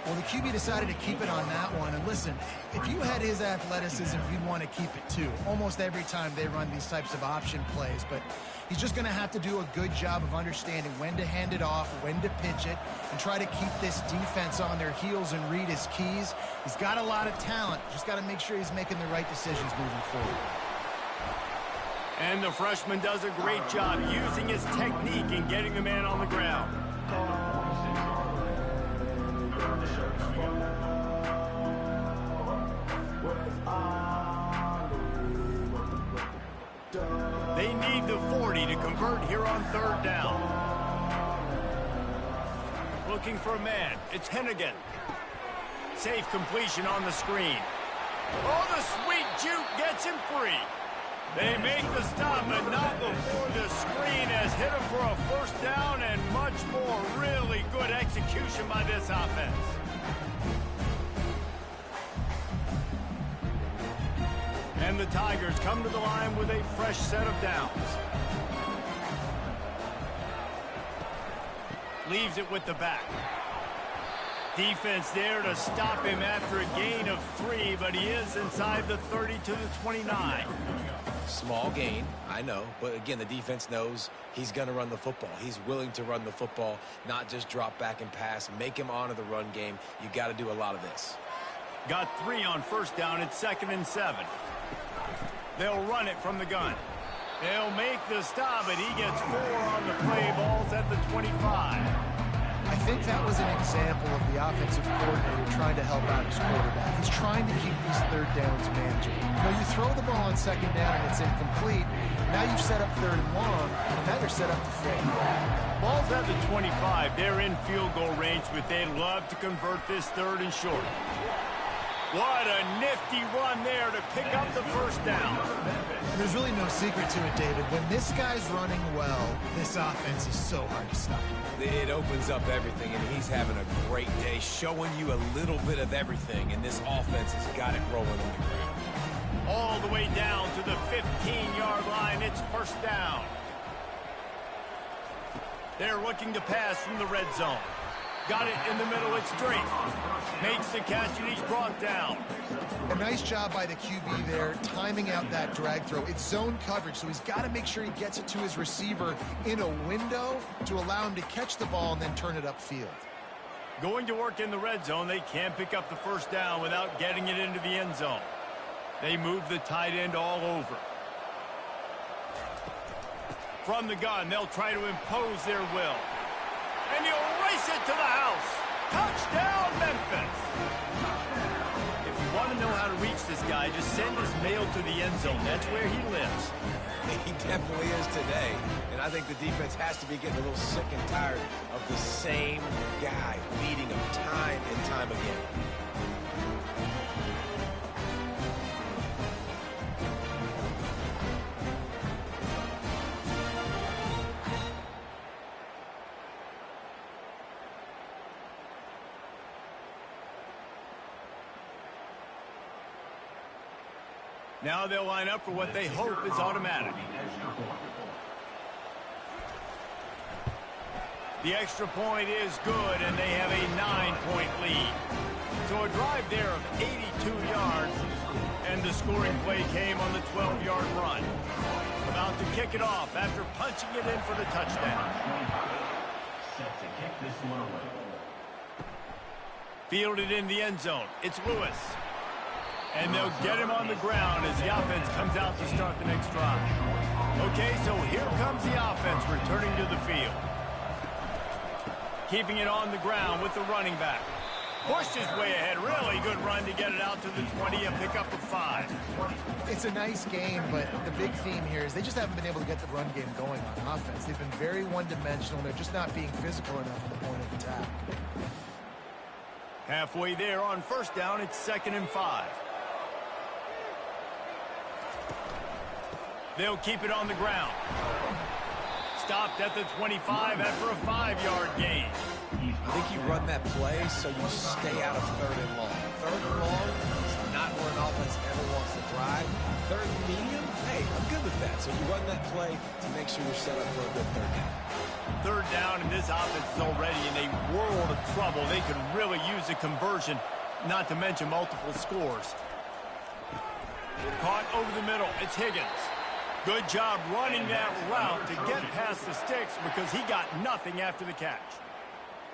Well, the QB decided to keep it on that one. And listen, if you had his athleticism, you'd want to keep it too. Almost every time they run these types of option plays. But he's just going to have to do a good job of understanding when to hand it off, when to pitch it, and try to keep this defense on their heels and read his keys. He's got a lot of talent. Just got to make sure he's making the right decisions moving forward. And the freshman does a great job using his technique and getting the man on the ground. They need the 40 to convert here on third down. Looking for a man. It's Hennigan. Safe completion on the screen. Oh, the sweet juke gets him free. They make the stop, but not before the screen has hit him for a first down and much more. Really good execution by this offense. And the Tigers come to the line with a fresh set of downs. Leaves it with the back. Defense there to stop him after a gain of 3, but he is inside the 30 to the 29. Small gain, I know, but again, the defense knows he's going to run the football. He's willing to run the football, not just drop back and pass, make him honor the run game. You got to do a lot of this. Got 3 on first down. It's 2nd and 7. They'll run it from the gun. They'll make the stop, but he gets 4 on the play. Ball's at the 25. I think that was an example of the offensive coordinator trying to help out his quarterback. He's trying to keep these third downs manageable. You know, you throw the ball on second down and it's incomplete. Now you've set up third and long, and now you're set up to fail. Ball's at the 25. They're in field goal range, but they'd love to convert this third and short. What a nifty run there to pick up the first down. There's really no secret to it, David. When this guy's running well, this offense is so hard to stop. It opens up everything, and he's having a great day, showing you a little bit of everything, and this offense has got it rolling on the ground. All the way down to the 15-yard line. It's first down. They're looking to pass from the red zone. Got it in the middle. It's Drake. Makes the catch, and he's brought down. A nice job by the QB there, timing out that drag throw. It's zone coverage, so he's got to make sure he gets it to his receiver in a window to allow him to catch the ball and then turn it upfield. Going to work in the red zone. They can't pick up the first down without getting it into the end zone. They move the tight end all over. From the gun, they'll try to impose their will. And he'll race it to the house. Touchdown, Memphis. If you want to know how to reach this guy, just send his mail to the end zone. That's where he lives. He definitely is today. And I think the defense has to be getting a little sick and tired of the same guy beating him time and time again. Now they'll line up for what they hope is automatic. The extra point is good, and they have a 9-point lead. So a drive there of 82 yards, and the scoring play came on the 12-yard run. About to kick it off after punching it in for the touchdown. Set to kick this one away. Fielded in the end zone. It's Lewis. And they'll get him on the ground as the offense comes out to start the next drive. Okay, so here comes the offense returning to the field. Keeping it on the ground with the running back. Pushed his way ahead. Really good run to get it out to the 20 and pick up a 5. It's a nice game, but the big theme here is they just haven't been able to get the run game going on offense. They've been very one-dimensional. They're just not being physical enough at the point of attack. Halfway there on first down, it's 2nd and 5. They'll keep it on the ground. Stopped at the 25 after a 5-yard gain. I think you run that play so you stay out of third and long. Third and long is not where an offense ever wants to drive. Third and medium, hey, I'm good with that. So you run that play to make sure you're set up for a good third down. Third down, and this offense is already in a world of trouble. They could really use a conversion, not to mention multiple scores. Caught over the middle. It's Higgins. Good job running that route to get past the sticks because he got nothing after the catch.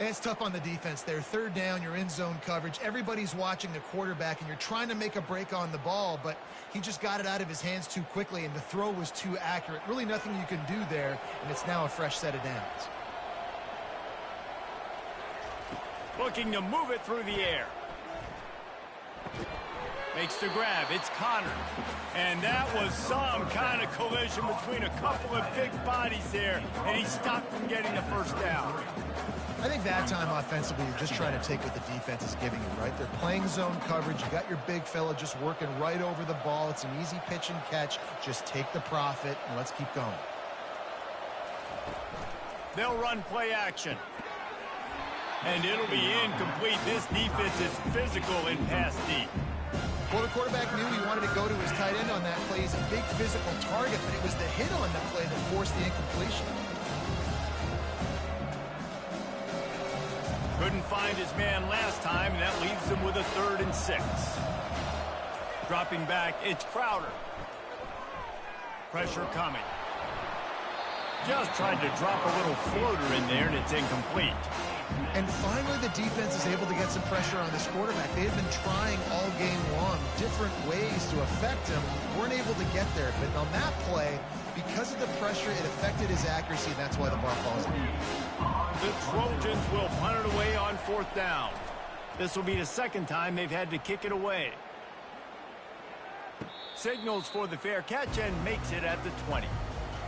It's tough on the defense there. Third down, you're in zone coverage. Everybody's watching the quarterback, and you're trying to make a break on the ball, but he just got it out of his hands too quickly, and the throw was too accurate. Really nothing you can do there, and it's now a fresh set of downs. Looking to move it through the air. Makes the grab. It's Connor. And that was some kind of collision between a couple of big bodies there, and he stopped from getting the first down. I think that time offensively, you're just trying to take what the defense is giving you, right? They're playing zone coverage. You got your big fella just working right over the ball. It's an easy pitch and catch. Just take the profit, and let's keep going. They'll run play action. And it'll be incomplete. This defense is physical in pass deep. Well, the quarterback knew he wanted to go to his tight end on that play. He's a big physical target, but it was the hit on the play that forced the incompletion. Couldn't find his man last time, and that leaves him with a 3rd and 6. Dropping back, it's Crowder. Pressure coming. Just tried to drop a little floater in there, and it's incomplete. And finally, the defense is able to get some pressure on this quarterback. They had been trying all game long different ways to affect him. Weren't able to get there. But on that play, because of the pressure, it affected his accuracy. That's why the ball falls in. The Trojans will punt it away on 4th down. This will be the 2nd time they've had to kick it away. Signals for the fair catch and makes it at the 20.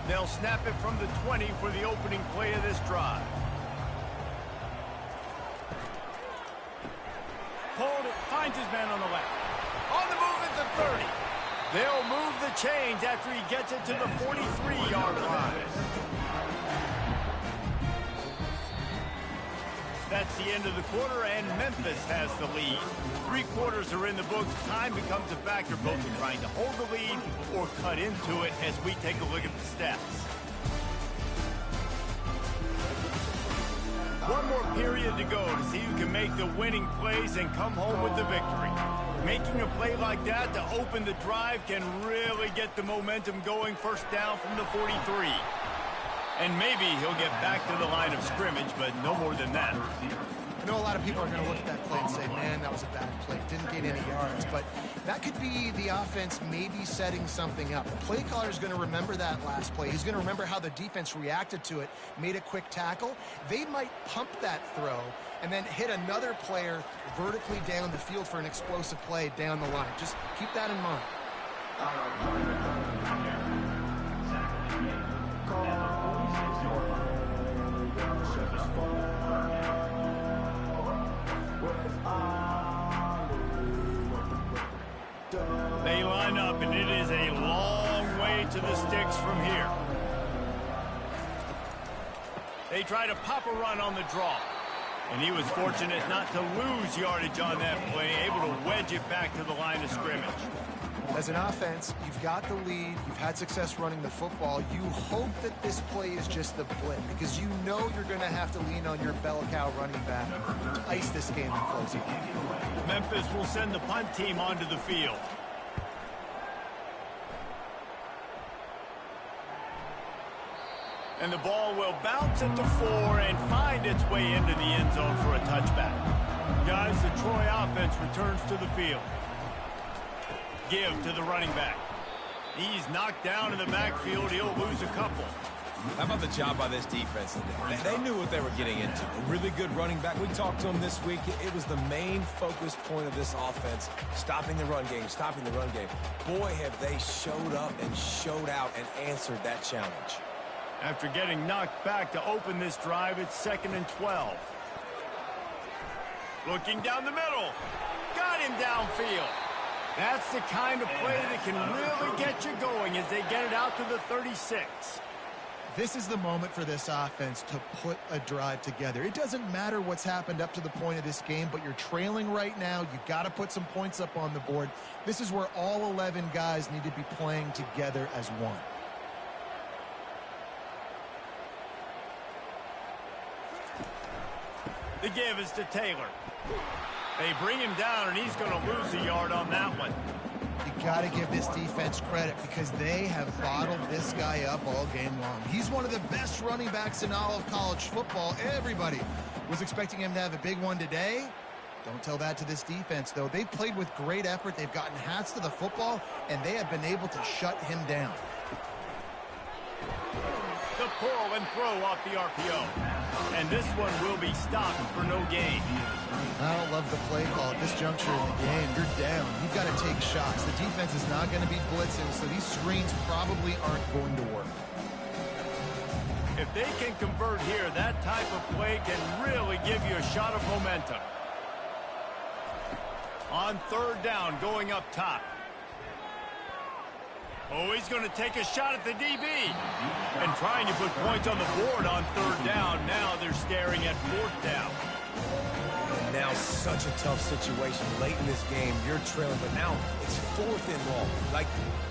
They'll snap it from the 20 for the opening play of this drive. Hold it, finds his man on the left. On the move at the 30. They'll move the chains after he gets it to the 43-yard line. That's the end of the quarter, and Memphis has the lead. 3 quarters are in the books. Time becomes a factor, both in trying to hold the lead or cut into it as we take a look at the stats. One more period to go to see who can make the winning plays and come home with the victory. Making a play like that to open the drive can really get the momentum going. 1st down from the 43. And maybe he'll get back to the line of scrimmage, but no more than that. I know a lot of people are going to look at that play and say, man, that was a bad play. Didn't gain any yards. But that could be the offense maybe setting something up. The play caller is going to remember that last play. He's going to remember how the defense reacted to it, made a quick tackle. They might pump that throw and then hit another player vertically down the field for an explosive play down the line. Just keep that in mind. They line up, and it is a long way to the sticks from here. They try to pop a run on the draw. And he was fortunate not to lose yardage on that play, able to wedge it back to the line of scrimmage. As an offense, you've got the lead, you've had success running the football. You hope that this play is just the blip, because you know you're going to have to lean on your bell cow running back to ice this game and close it. Memphis will send the punt team onto the field. And the ball will bounce at the 4 and find its way into the end zone for a touchback. Guys, the Troy offense returns to the field. Give to the running back. He's knocked down in the backfield. He'll lose a couple. How about the job by this defense today? They knew what they were getting into. A really good running back. We talked to him this week. It was the main focus point of this offense, stopping the run game, stopping the run game. Boy, have they showed up and showed out and answered that challenge. After getting knocked back to open this drive, it's 2nd and 12. Looking down the middle. Got him downfield. That's the kind of play that can really get you going as they get it out to the 36. This is the moment for this offense to put a drive together. It doesn't matter what's happened up to the point of this game, but you're trailing right now. You've got to put some points up on the board. This is where all 11 guys need to be playing together as one. The give is to Taylor. They bring him down, and he's going to lose a yard on that one. You got to give this defense credit because they have bottled this guy up all game long. He's one of the best running backs in all of college football. Everybody was expecting him to have a big one today. Don't tell that to this defense, though. They've played with great effort. They've gotten hats to the football, and they have been able to shut him down. The pull and throw off the RPO. And this one will be stopped for no gain. I don't love the play call at this juncture in the game. You're down. You've got to take shots. The defense is not going to be blitzing, so these screens probably aren't going to work. If they can convert here, that type of play can really give you a shot of momentum. On third down, going up top. Oh, he's going to take a shot at the DB. And trying to put points on the board on third down. Now they're staring at fourth down. Now such a tough situation late in this game. You're trailing, but now it's fourth and long. Like,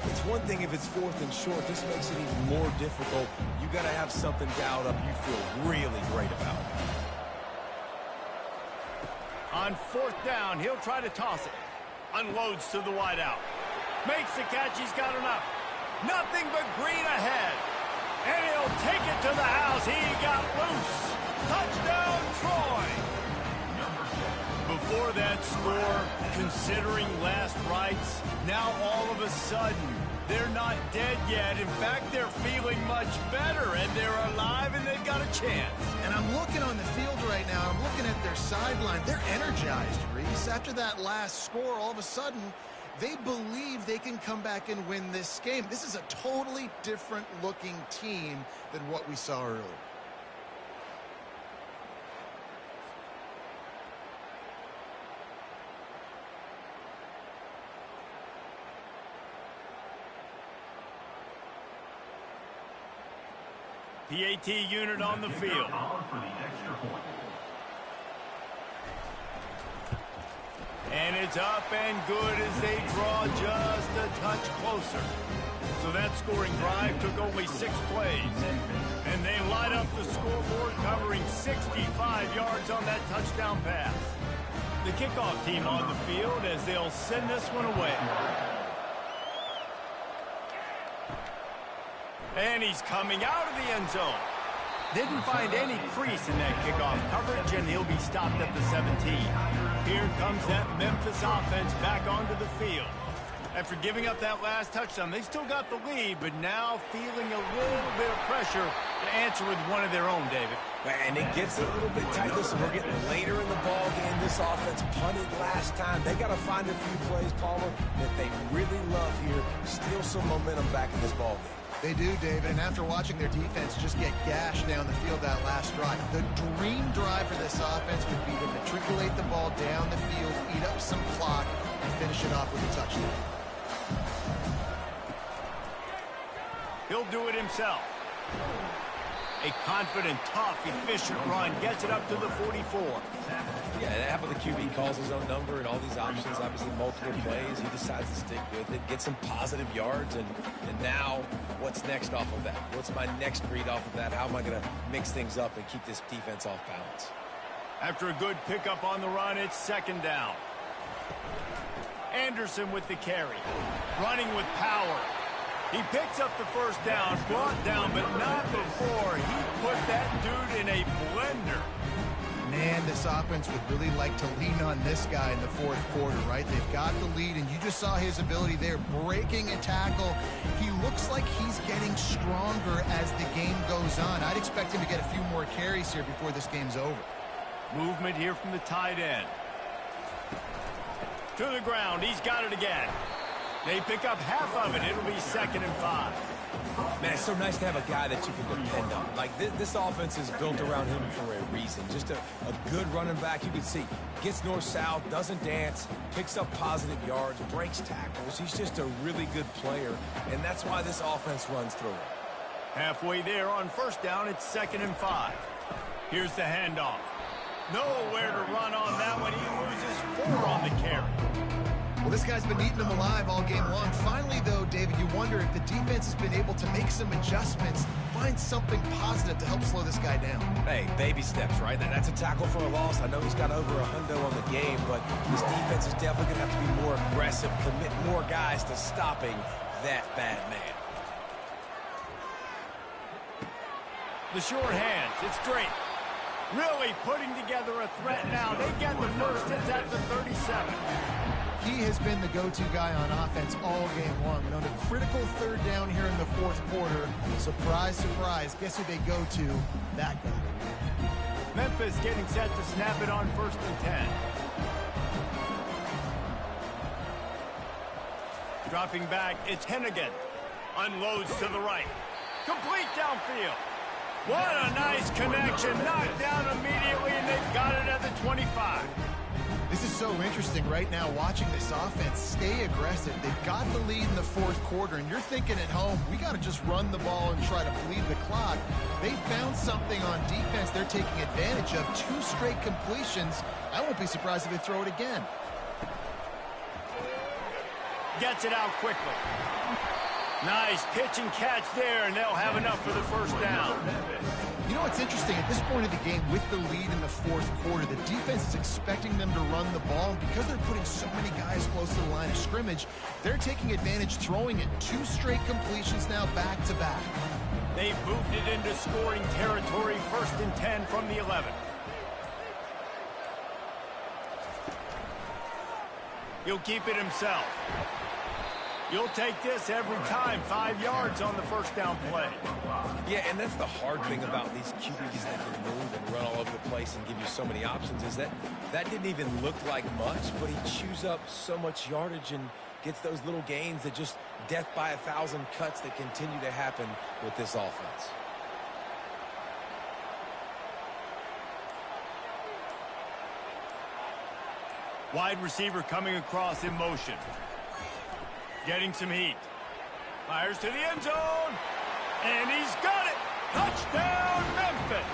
it's one thing if it's fourth and short. This makes it even more difficult. You got to have something dialed up you feel really great about. On fourth down, he'll try to toss it. Unloads to the wideout. Makes the catch. He's got enough. Nothing but green ahead. And he'll take it to the house. He got loose. Touchdown, Troy. Before that score, considering last rites, now all of a sudden, they're not dead yet. In fact, they're feeling much better, and they're alive, and they've got a chance. And I'm looking on the field right now. I'm looking at their sideline. They're energized, Reese. After that last score, all of a sudden, they believe they can come back and win this game. This is a totally different-looking team than what we saw earlier. PAT unit on the field. And it's up and good as they draw just a touch closer. So that scoring drive took only 6 plays. And they light up the scoreboard, covering 65 yards on that touchdown pass. The kickoff team on the field as they'll send this one away. And he's coming out of the end zone. Didn't find any crease in that kickoff coverage, and he'll be stopped at the 17. Here comes that Memphis offense back onto the field. After giving up that last touchdown, they still got the lead, but now feeling a little bit of pressure to answer with one of their own, David. And it gets a little bit tight. Listen, we're getting later in the ball game. This offense punted last time. They got to find a few plays, Palmer, that they really love here. Steal some momentum back in this ball game. They do, David, and after watching their defense just get gashed down the field that last drive, the dream drive for this offense would be to matriculate the ball down the field, eat up some clock, and finish it off with a touchdown. He'll do it himself. A confident, tough, efficient run gets it up to the 44. Yeah, and half of the QB calls his own number and all these options, obviously multiple plays. He decides to stick with it, get some positive yards, and now what's next off of that? What's my next read off of that? How am I going to mix things up and keep this defense off balance? After a good pickup on the run, it's second down. Anderson with the carry, running with power. He picks up the first down, brought down, but not before he put that dude in a blender. Man, this offense would really like to lean on this guy in the fourth quarter, right? They've got the lead, and you just saw his ability there, breaking a tackle. He looks like he's getting stronger as the game goes on. I'd expect him to get a few more carries here before this game's over. Movement here from the tight end. To the ground, he's got it again. They pick up half of it. It'll be 2nd and 5. Man, it's so nice to have a guy that you can depend on. Like, this offense is built around him for a reason. Just a good running back. You can see, gets north-south, doesn't dance, picks up positive yards, breaks tackles. He's just a really good player, and that's why this offense runs through him. Halfway there on first down, it's 2nd and 5. Here's the handoff. Nowhere to run on that one. He loses 4 on the carry. Well, this guy's been eating them alive all game long. Finally, though, David, you wonder if the defense has been able to make some adjustments, find something positive to help slow this guy down. Hey, baby steps, right? That's a tackle for a loss. I know he's got over a hundo on the game, but this defense is definitely going to have to be more aggressive, commit more guys to stopping that bad man. The short hands, it's Drake. Really putting together a threat now. They get the first. It's at the 37. He has been the go-to guy on offense all game long. And on a critical third down here in the fourth quarter, surprise, surprise, guess who they go to? That guy. Memphis getting set to snap it on 1st and 10. Dropping back, it's Hennigan. Unloads to the right. Complete downfield. What a nice connection. Knocked down immediately, and they've got it at the 25. This is so interesting right now, watching this offense stay aggressive. They've got the lead in the 4th quarter, and you're thinking at home, we got to just run the ball and try to bleed the clock. They found something on defense they're taking advantage of. 2 straight completions. I won't be surprised if they throw it again. Gets it out quickly. Nice pitch and catch there, and they'll have enough for the 1st down. You know what's interesting? At this point of the game, with the lead in the 4th quarter, the defense is expecting them to run the ball. And because they're putting so many guys close to the line of scrimmage, they're taking advantage, throwing it. 2 straight completions now back to back. They've moved it into scoring territory, 1st and 10 from the 11. He'll keep it himself. You'll take this every time. 5 yards on the 1st down play. Yeah, and that's the hard thing about these QBs that can move and run all over the place and give you so many options is that didn't even look like much, but he chews up so much yardage and gets those little gains that just death by 1,000 cuts that continue to happen with this offense. Wide receiver coming across in motion. Getting some heat. Fires to the end zone. And he's got it. Touchdown, Memphis.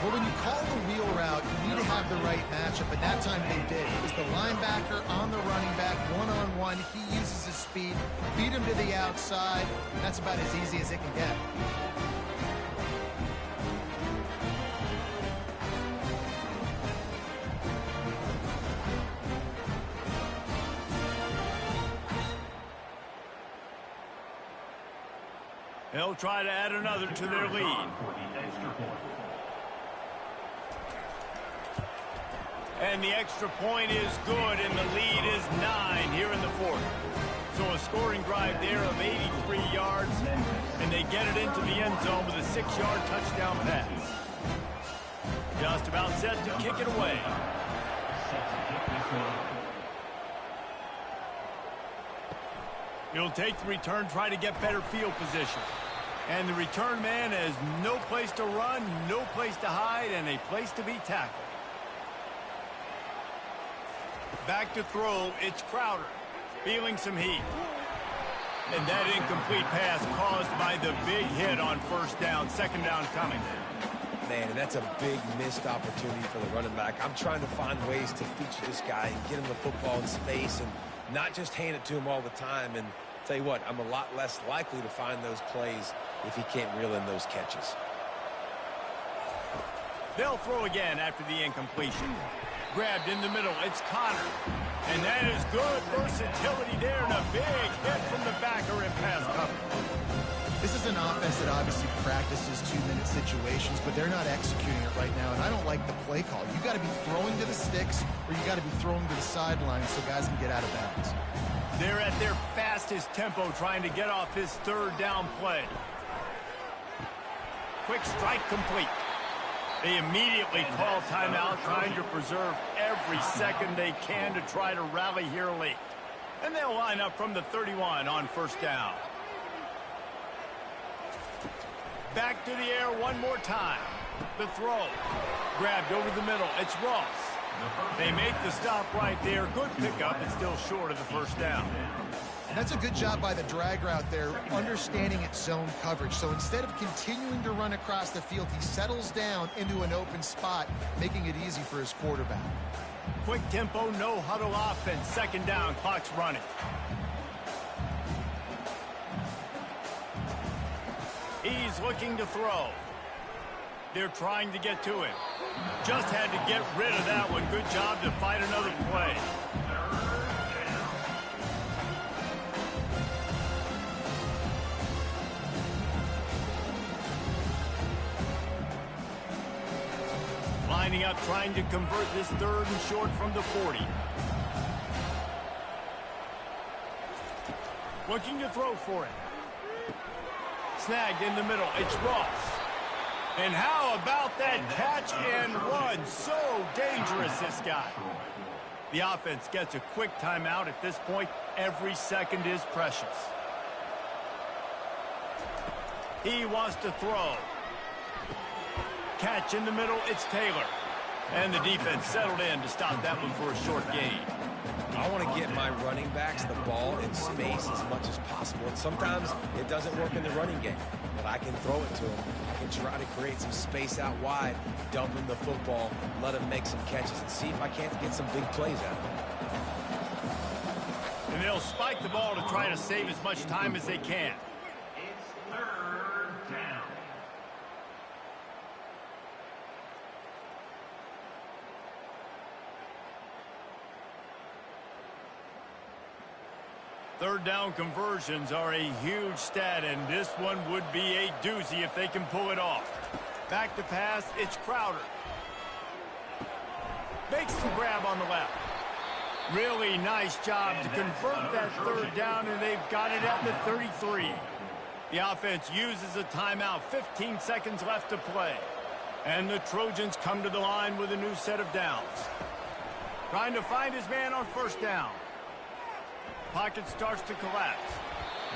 Well, when you call the wheel route, you need to have the right matchup, and that time they did. It was the linebacker on the running back, one-on-one. He uses his speed, beat him to the outside. That's about as easy as it can get. They'll try to add another to their lead. And the extra point is good, and the lead is 9 here in the 4th. So a scoring drive there of 83 yards, and they get it into the end zone with a 6-yard touchdown pass. Just about set to kick it away. He'll take the return, try to get better field position. And the return man has no place to run, no place to hide, and a place to be tackled. Back to throw, it's Crowder. Feeling some heat. And that incomplete pass caused by the big hit on 1st down, 2nd down coming. Man, and that's a big missed opportunity for the running back. I'm trying to find ways to feature this guy and get him the football in space and not just hand it to him all the time. And tell you what, I'm a lot less likely to find those plays if he can't reel in those catches. They'll throw again after the incompletion. Grabbed in the middle, it's Connor. And that is good versatility there, and a big hit from the backer in pass coverage. This is an offense that obviously practices 2-minute situations, but they're not executing it right now, and I don't like the play call. You got to be throwing to the sticks, or you got to be throwing to the sidelines so guys can get out of bounds. They're at their fastest tempo trying to get off this 3rd down play. Quick strike complete. They immediately call timeout, trying to preserve every second they can to try to rally here late. And they'll line up from the 31 on 1st down. Back to the air one more time. The throw. Grabbed over the middle. It's Ross. They make the stop right there. Good pickup, but still short of the 1st down. And that's a good job by the drag route there, understanding its zone coverage. So instead of continuing to run across the field, he settles down into an open spot, making it easy for his quarterback. Quick tempo, no huddle offense. 2nd down, clock's running. He's looking to throw. They're trying to get to him. Just had to get rid of that one. Good job to fight another play. Lining up, trying to convert this 3rd and short from the 40. Looking to throw for it. Snagged in the middle. It's Ross. And how about that catch and run? So dangerous, this guy. The offense gets a quick timeout at this point. Every second is precious. He wants to throw. Catch in the middle, it's Taylor. And the defense settled in to stop that one for a short gain. I want to get my running backs the ball in space as much as possible. And sometimes it doesn't work in the running game, but I can throw it to them. I can try to create some space out wide, dump him the football, let him make some catches, and see if I can't get some big plays out of him. And they'll spike the ball to try to save as much time as they can. It's third down. Third down conversions are a huge stat, and this one would be a doozy if they can pull it off. Back to pass, it's Crowder. Makes the grab on the left. Really nice job to convert that third down, and they've got it at the 33. The offense uses a timeout, 15 seconds left to play. And the Trojans come to the line with a new set of downs. Trying to find his man on first down. Pocket starts to collapse.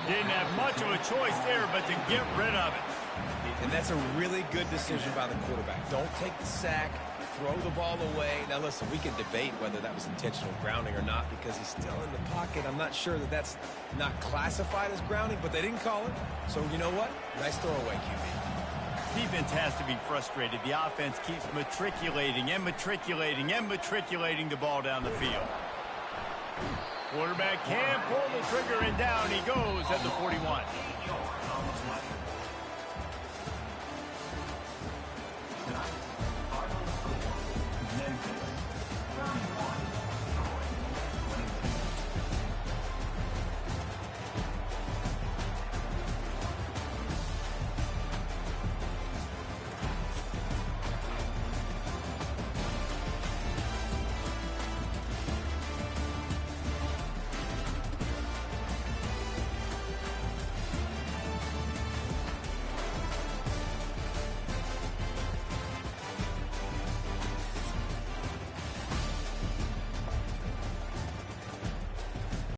Didn't have much of a choice there, but to get rid of it. And that's a really good decision by the quarterback. Don't take the sack, throw the ball away. Now, listen, we can debate whether that was intentional grounding or not because he's still in the pocket. I'm not sure that that's not classified as grounding, but they didn't call it. So, you know what? Nice throwaway, QB. Defense has to be frustrated. The offense keeps matriculating and matriculating and matriculating the ball down the field. Quarterback can't pull the trigger, and down he goes at the 41.